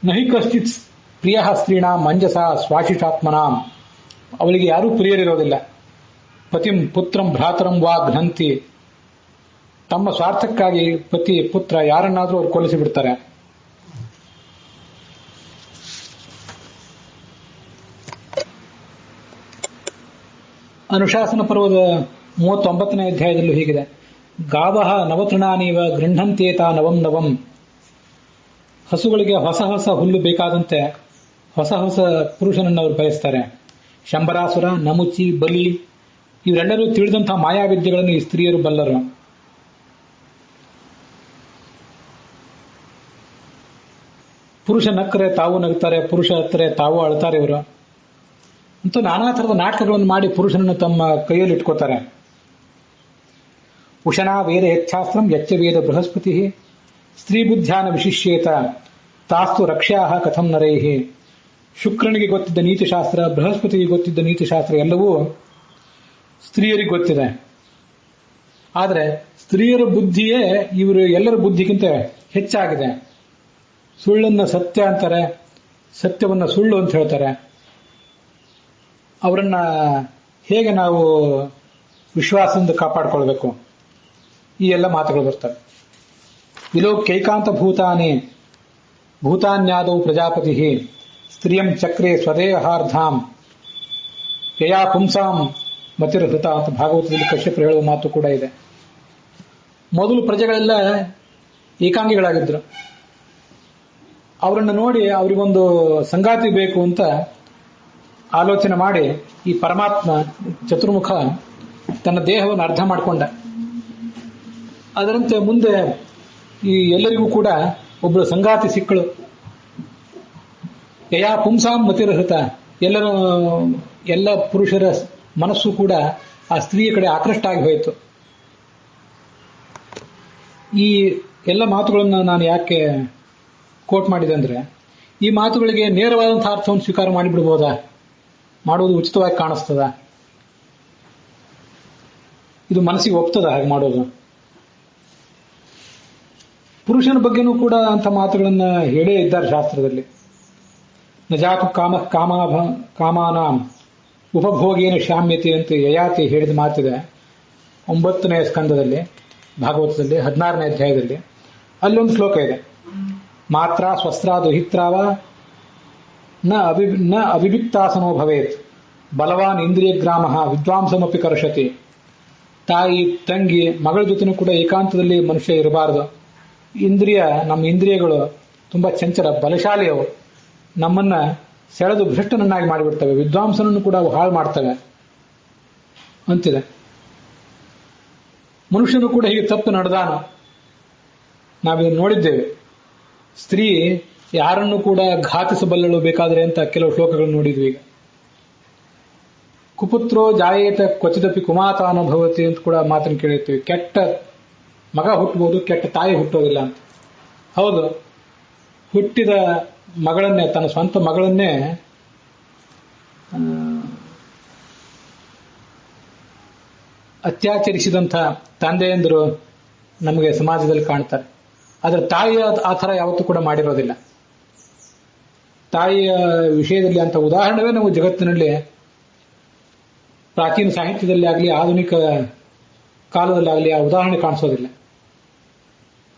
ನಹಿ ಕಶ್ಚಿತ್ ಪ್ರಿಯ ಸ್ತ್ರೀಣಾಂ ಮಂಜಸ ಸ್ವಾಶಿಷಾತ್ಮನಾಂ. ಅವಳಿಗೆ ಯಾರೂ ಪ್ರಿಯರಿರೋದಿಲ್ಲ. ಪತಿಂ ಪುತ್ರಂ ಭ್ರಾತರಂ ವಾ ಘ್ನಂತಿ. ತಮ್ಮ ಸ್ವಾರ್ಥಕ್ಕಾಗಿ ಪತಿ ಪುತ್ರ ಯಾರನ್ನಾದರೂ ಅವರು ಕೊಲಿಸಿ ಬಿಡ್ತಾರೆ. ಅನುಶಾಸನ ಪರ್ವದ 39ನೇ ಅಧ್ಯಾಯದಲ್ಲೂ ಹೀಗಿದೆ. ಗಾವಹ ನವತೃಣಾನೀವ ಗೃಹಂತೇತ ನವಂ ನವಂ. ಹಸುಗಳಿಗೆ ಹೊಸ ಹೊಸ ಹುಲ್ಲು ಬೇಕಾದಂತೆ ಹೊಸ ಹೊಸ ಪುರುಷನನ್ನು ಅವರು ಬಯಸ್ತಾರೆ. ಶಂಬರಾಸುರ, ನಮುಚಿ, ಬಲಿ ಇವರೆಲ್ಲರೂ ತಿಳಿದಂತಹ ಮಾಯಾವಿದ್ಯೆಗಳನ್ನು ಈ ಸ್ತ್ರೀಯರು ಬಲ್ಲರು. ಪುರುಷ ನಕ್ಕರೆ ತಾವು ನಗ್ತಾರೆ, ಪುರುಷ ಹತ್ತರೆ ತಾವು ಅಳ್ತಾರೆ. ಇವರು ಅಂತೂ ನಾನಾ ಥರದ ನಾಟಕಗಳನ್ನು ಮಾಡಿ ಪುರುಷನನ್ನು ತಮ್ಮ ಕೈಯಲ್ಲಿ ಇಟ್ಕೋತಾರೆ. ಉಶನಾ ವೇದ ಯಚ್ಛಾಸ್ತ್ರಂ ಯಚ್ಚ ವೇದ ಬೃಹಸ್ಪತಿ ಸ್ತ್ರೀ ಬುದ್ಧ್ಯಾನ ವಿಶಿಷ್ಯೇತ ತಾಸ್ತು ರಕ್ಷ್ಯಾ ಕಥಂ ನರೈಹಿ. ಶುಕ್ರನಿಗೆ ಗೊತ್ತಿದ್ದ ನೀತಿಶಾಸ್ತ್ರ, ಬೃಹಸ್ಪತಿಗೆ ಗೊತ್ತಿದ್ದ ನೀತಿಶಾಸ್ತ್ರ ಎಲ್ಲವೂ ಸ್ತ್ರೀಯರಿಗೆ ಗೊತ್ತಿದೆ. ಆದರೆ ಸ್ತ್ರೀಯರ ಬುದ್ಧಿಯೇ ಇವರು ಎಲ್ಲರ ಬುದ್ಧಿಗಿಂತ ಹೆಚ್ಚಾಗಿದೆ. ಸುಳ್ಳನ್ನ ಸತ್ಯ ಅಂತಾರೆ, ಸತ್ಯವನ್ನ ಸುಳ್ಳು ಅಂತ ಹೇಳ್ತಾರೆ. ಅವರನ್ನ ಹೇಗೆ ನಾವು ವಿಶ್ವಾಸದಿಂದ ಕಾಪಾಡಿಕೊಳ್ಬೇಕು, ಈ ಎಲ್ಲ ಮಾತುಗಳು ಬರ್ತವೆ. ವಿಲೋಕ್ಯೈಕಾಂತ ಭೂತಾನಿ ಭೂತಾನ್ಯಾದೌ ಪ್ರಜಾಪತಿ ಸ್ತ್ರೀಯಂ ಚಕ್ರೆ ಸ್ವದೇಹಾರ್ಧಾಂ ಯಯಾ ಪುಂಸಾಂ ಮತಿರ್ಹೃತ ಅಂತ ಭಾಗವತದಲ್ಲಿ ಕಶ್ಯಪರು ಹೇಳುವ ಮಾತು ಕೂಡ ಇದೆ. ಮೊದಲು ಪ್ರಜೆಗಳೆಲ್ಲ ಏಕಾಂಗಿಗಳಾಗಿದ್ರು. ಅವರನ್ನು ನೋಡಿ ಅವರಿಗೊಂದು ಸಂಗಾತಿ ಬೇಕು ಅಂತ ಆಲೋಚನೆ ಮಾಡಿ ಈ ಪರಮಾತ್ಮ ಚತುರ್ಮುಖ ತನ್ನ ದೇಹವನ್ನು ಅರ್ಧ ಮಾಡಿಕೊಂಡ. ಅದರಂತೆ ಮುಂದೆ ಈ ಎಲ್ಲರಿಗೂ ಕೂಡ ಒಬ್ಬಳು ಸಂಗಾತಿ ಸಿಕ್ಕಳು. ಯಯಾ ಪುಂಸಾಂ ಮತಿರಹೃತ, ಎಲ್ಲ ಪುರುಷರ ಮನಸ್ಸು ಕೂಡ ಆ ಸ್ತ್ರೀಯ ಕಡೆ ಆಕೃಷ್ಟ ಆಗಿ ಹೋಯಿತು. ಈ ಎಲ್ಲ ಮಾತುಗಳನ್ನು ನಾನು ಯಾಕೆ ಕೋಟ್ ಮಾಡಿದೆ ಅಂದ್ರೆ, ಈ ಮಾತುಗಳಿಗೆ ನೇರವಾದಂತಹ ಅರ್ಥವನ್ನು ಸ್ವೀಕಾರ ಮಾಡಿಬಿಡ್ಬೋದಾ? ಮಾಡುವುದು ಉಚಿತವಾಗಿ ಕಾಣಿಸ್ತದ? ಇದು ಮನಸ್ಸಿಗೆ ಒಪ್ತದ ಹಾಗೆ ಮಾಡೋದು? ಪುರುಷನ ಬಗ್ಗೆನೂ ಕೂಡ ಅಂತ ಮಾತುಗಳನ್ನ ಹೇಳೇ ಇದ್ದಾರೆ ಶಾಸ್ತ್ರದಲ್ಲಿ. ನಜಾತು ಕಾಮಾನಾಂ ಉಪಭೋಗೇನ ಶಾಮ್ಯತೆ ಅಂತ ಯಯಾತಿ ಹೇಳಿದ ಮಾತಿದೆ 9ನೇ ಸ್ಕಂದದಲ್ಲಿ, ಭಾಗವತದಲ್ಲಿ 16ನೇ ಅಧ್ಯಾಯದಲ್ಲಿ. ಅಲ್ಲೊಂದು ಶ್ಲೋಕ ಇದೆ. ಮಾತ್ರ ಸ್ವಸ್ತ್ರ ದುಹಿತ್ರಾವ ನ ಅವಿಭಿಕ್ತಾಸನೋ ಭವೇತ್ ಬಲವಾನ್ ಇಂದ್ರಿಯ ಗ್ರಾಮ ವಿದ್ವಾಂಸಮಪಿ ಕರ್ಷತಿ. ತಾಯಿ, ತಂಗಿ, ಮಗಳ ಜೊತೆನೂ ಕೂಡ ಏಕಾಂತದಲ್ಲಿ ಮನುಷ್ಯ ಇರಬಾರದು. ನಮ್ಮ ಇಂದ್ರಿಯಗಳು ತುಂಬಾ ಚಂಚಲ, ಬಲಶಾಲಿಯವು. ನಮ್ಮನ್ನ ಸೆಳೆದು ಭ್ರಷ್ಟನನ್ನಾಗಿ ಮಾಡಿಬಿಡ್ತವೆ, ವಿದ್ವಾಂಸನನ್ನು ಕೂಡ ಹಾಳು ಮಾಡ್ತವೆ ಅಂತಿದೆ. ಮನುಷ್ಯನು ಕೂಡ ಹೀಗೆ ತಪ್ಪು ನಡೆದಾನ, ನಾವಿದು ನೋಡಿದ್ದೇವೆ. ಸ್ತ್ರೀ ಯಾರನ್ನು ಕೂಡ ಘಾತಿಸಬಲ್ಲಳು ಬೇಕಾದ್ರೆ ಅಂತ ಕೆಲವು ಶ್ಲೋಕಗಳನ್ನು ನೋಡಿದ್ವಿ. ಈಗ ಕುಪುತ್ರೋ ಜಾಯೇತ ಕ್ವಚಿದಪಿ ಕುಮಾತಾನುಭವತಿ ಅಂತ ಕೂಡ ಮಾತನ್ನು ಕೇಳಿರ್ತೀವಿ. ಕೆಟ್ಟ ಮಗ ಹುಟ್ಟಬಹುದು, ಕೆಟ್ಟ ತಾಯಿ ಹುಟ್ಟೋದಿಲ್ಲ ಅಂತ. ಹೌದು, ಹುಟ್ಟಿದ ಮಗಳನ್ನೇ, ತನ್ನ ಸ್ವಂತ ಮಗಳನ್ನೇ ಅತ್ಯಾಚರಿಸಿದಂಥ ತಂದೆಯಂದರು ನಮಗೆ ಸಮಾಜದಲ್ಲಿ ಕಾಣ್ತಾರೆ. ಆದರೆ ತಾಯಿಯ ಆ ಥರ ಯಾವತ್ತೂ ಕೂಡ ಮಾಡಿರೋದಿಲ್ಲ. ತಾಯಿಯ ವಿಷಯದಲ್ಲಿ ಅಂತ ಉದಾಹರಣೆವೇ ನಾವು ಜಗತ್ತಿನಲ್ಲಿ ಪ್ರಾಚೀನ ಸಾಹಿತ್ಯದಲ್ಲಿ ಆಗಲಿ ಆಧುನಿಕ ಕಾಲದಲ್ಲಾಗಲಿ ಆ ಉದಾಹರಣೆ ಕಾಣಿಸೋದಿಲ್ಲ.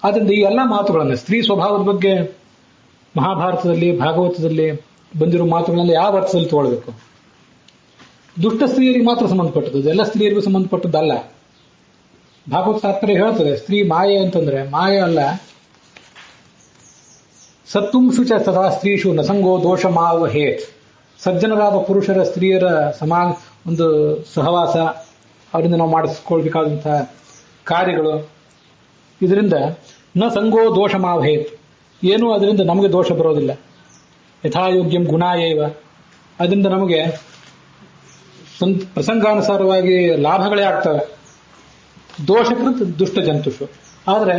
ಆದ್ದರಿಂದ ಈ ಎಲ್ಲ ಮಾತುಗಳನ್ನು, ಸ್ತ್ರೀ ಸ್ವಭಾವದ ಬಗ್ಗೆ ಮಹಾಭಾರತದಲ್ಲಿ, ಭಾಗವತದಲ್ಲಿ ಬಂದಿರೋ ಮಾತುಗಳನ್ನೆಲ್ಲ ಯಾವ ಅರ್ಥದಲ್ಲಿ ತಗೊಳ್ಬೇಕು? ದುಷ್ಟ ಸ್ತ್ರೀಯರಿಗೆ ಮಾತ್ರ ಸಂಬಂಧಪಟ್ಟದ್ದು, ಎಲ್ಲ ಸ್ತ್ರೀಯರಿಗೂ ಸಂಬಂಧಪಟ್ಟದ್ದಲ್ಲ. ಭಾಗವತ ತಾತ್ಪರ್ಯ ಹೇಳ್ತದೆ, ಸ್ತ್ರೀ ಮಾಯೆ ಅಂತಂದ್ರೆ ಮಾಯೆ ಅಲ್ಲ. ಸತ್ತುಂಶು ಚ ತಥಾ ಸ್ತ್ರೀಷು ನಸಂಗೋ ದೋಷ ಮಾವಹೇತ್. ಸಜ್ಜನರಾದ ಪುರುಷರ ಸ್ತ್ರೀಯರ ಒಂದು ಸಹವಾಸ, ಅವರಿಂದ ನಾವು ಮಾಡಿಸ್ಕೊಳ್ಬೇಕಾದಂತಹ ಕಾರ್ಯಗಳು, ಇದರಿಂದ ನ ಸಂಗೋ ದೋಷ ಮಾವಹೇತ್, ಏನೂ ಅದರಿಂದ ನಮಗೆ ದೋಷ ಬರೋದಿಲ್ಲ. ಯಥಾಯೋಗ್ಯಂ ಗುಣಾಯೇವ, ಅದರಿಂದ ನಮಗೆ ಪ್ರಸಂಗಾನುಸಾರವಾಗಿ ಲಾಭಗಳೇ ಆಗ್ತವೆ. ದೋಷಕೃತ್ ದುಷ್ಟ ಜಂತುಷು. ಆದರೆ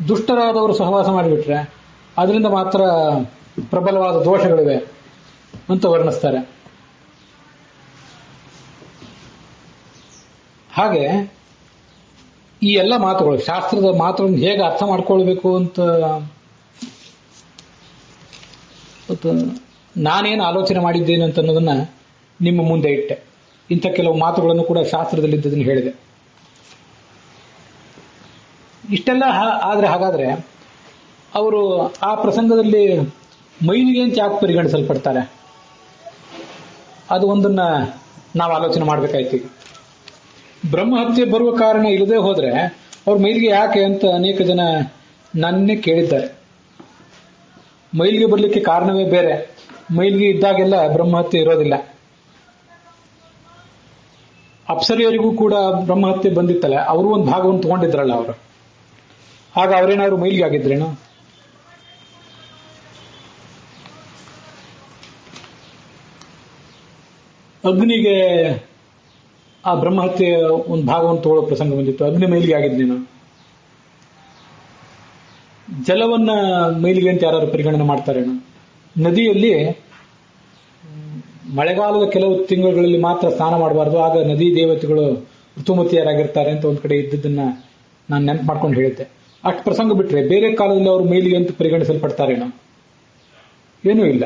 ದುಷ್ಟರಾದವರು ಸಹವಾಸ ಮಾಡಿಬಿಟ್ರೆ ಅದರಿಂದ ಮಾತ್ರ ಪ್ರಬಲವಾದ ದೋಷಗಳಿವೆ ಅಂತ ವರ್ಣಿಸ್ತಾರೆ. ಹಾಗೆ ಈ ಎಲ್ಲ ಮಾತುಗಳು, ಶಾಸ್ತ್ರದ ಮಾತುಗಳನ್ನು ಹೇಗೆ ಅರ್ಥ ಮಾಡ್ಕೊಳ್ಬೇಕು ಅಂತ ನಾನೇನು ಆಲೋಚನೆ ಮಾಡಿದ್ದೇನೆ ಅಂತ ಅನ್ನೋದನ್ನ ನಿಮ್ಮ ಮುಂದೆ ಇಟ್ಟೆ. ಇಂಥ ಕೆಲವು ಮಾತುಗಳನ್ನು ಕೂಡ ಶಾಸ್ತ್ರದಲ್ಲಿದ್ದದನ್ನು ಹೇಳಿದೆ. ಇಷ್ಟೆಲ್ಲ ಆದ್ರೆ ಹಾಗಾದ್ರೆ ಅವರು ಆ ಪ್ರಸಂಗದಲ್ಲಿ ಮೈಲಿಗೆ ಅಂತ ಯಾಕೆ ಪರಿಗಣಿಸಲ್ಪಡ್ತಾರೆ? ಅದು ಒಂದನ್ನ ನಾವು ಆಲೋಚನೆ ಮಾಡಬೇಕಾಯ್ತು. ಬ್ರಹ್ಮಹತ್ಯೆ ಬರುವ ಕಾರಣ ಇಲ್ಲದೆ ಹೋದ್ರೆ ಅವ್ರ ಮೈಲಿಗೆ ಯಾಕೆ ಅಂತ ಅನೇಕ ಜನ ನನ್ನೇ ಕೇಳಿದ್ದಾರೆ. ಮೈಲಿಗೆ ಬರ್ಲಿಕ್ಕೆ ಕಾರಣವೇ ಬೇರೆ. ಮೈಲಿಗೆ ಇದ್ದಾಗೆಲ್ಲ ಬ್ರಹ್ಮಹತ್ಯೆ ಇರೋದಿಲ್ಲ. ಅಪ್ಸರಿಯರಿಗೂ ಕೂಡ ಬ್ರಹ್ಮಹತ್ಯೆ ಬಂದಿತ್ತಲ್ಲ, ಅವರು ಒಂದು ಭಾಗವನ್ನು ತಗೊಂಡಿದ್ರಲ್ಲ ಅವರು. ಆಗ ಅವರೇನಾದ್ರು ಮೈಲಿಗೆ ಆಗಿದ್ರೇನು? ಅಗ್ನಿಗೆ ಆ ಬ್ರಹ್ಮಹತ್ಯೆ ಒಂದು ಭಾಗವನ್ನು ತಗೊಳ್ಳೋ ಪ್ರಸಂಗ ಬಂದಿತ್ತು. ಅಗ್ನಿ ಮೈಲಿಗೆ ಆಗಿದ್ನೇನು? ಜಲವನ್ನ ಮೈಲಿಗೆ ಅಂತ ಯಾರು ಪರಿಗಣನೆ ಮಾಡ್ತಾರೇನು? ನದಿಯಲ್ಲಿ ಮಳೆಗಾಲದ ಕೆಲವು ತಿಂಗಳುಗಳಲ್ಲಿ ಮಾತ್ರ ಸ್ನಾನ ಮಾಡಬಾರ್ದು, ಆಗ ನದಿ ದೇವತೆಗಳು ಋತುಮತಿಯರಾಗಿರ್ತಾರೆ ಅಂತ ಒಂದ್ ಕಡೆ ಇದ್ದದನ್ನ ನಾನು ನೆನಪು ಮಾಡ್ಕೊಂಡು ಹೇಳಿದ್ದೆ. ಅಷ್ಟು ಪ್ರಸಂಗ ಬಿಟ್ರೆ ಬೇರೆ ಕಾಲದಲ್ಲಿ ಅವರು ಮೈಲಿಗೆ ಅಂತ ಪರಿಗಣಿಸಲ್ಪಡ್ತಾರೇನೋ? ಏನೂ ಇಲ್ಲ.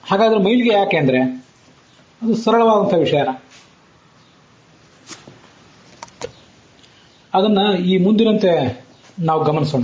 ಹಾಗಾದ್ರೆ ಮೈಲಿಗೆ ಯಾಕೆ ಅಂದ್ರೆ ಅದು ಸರಳವಾದಂತಹ ವಿಷಯ. ಅದನ್ನ ಈ ಮುಂದಿನಂತೆ ನಾವು ಗಮನಿಸೋಣ.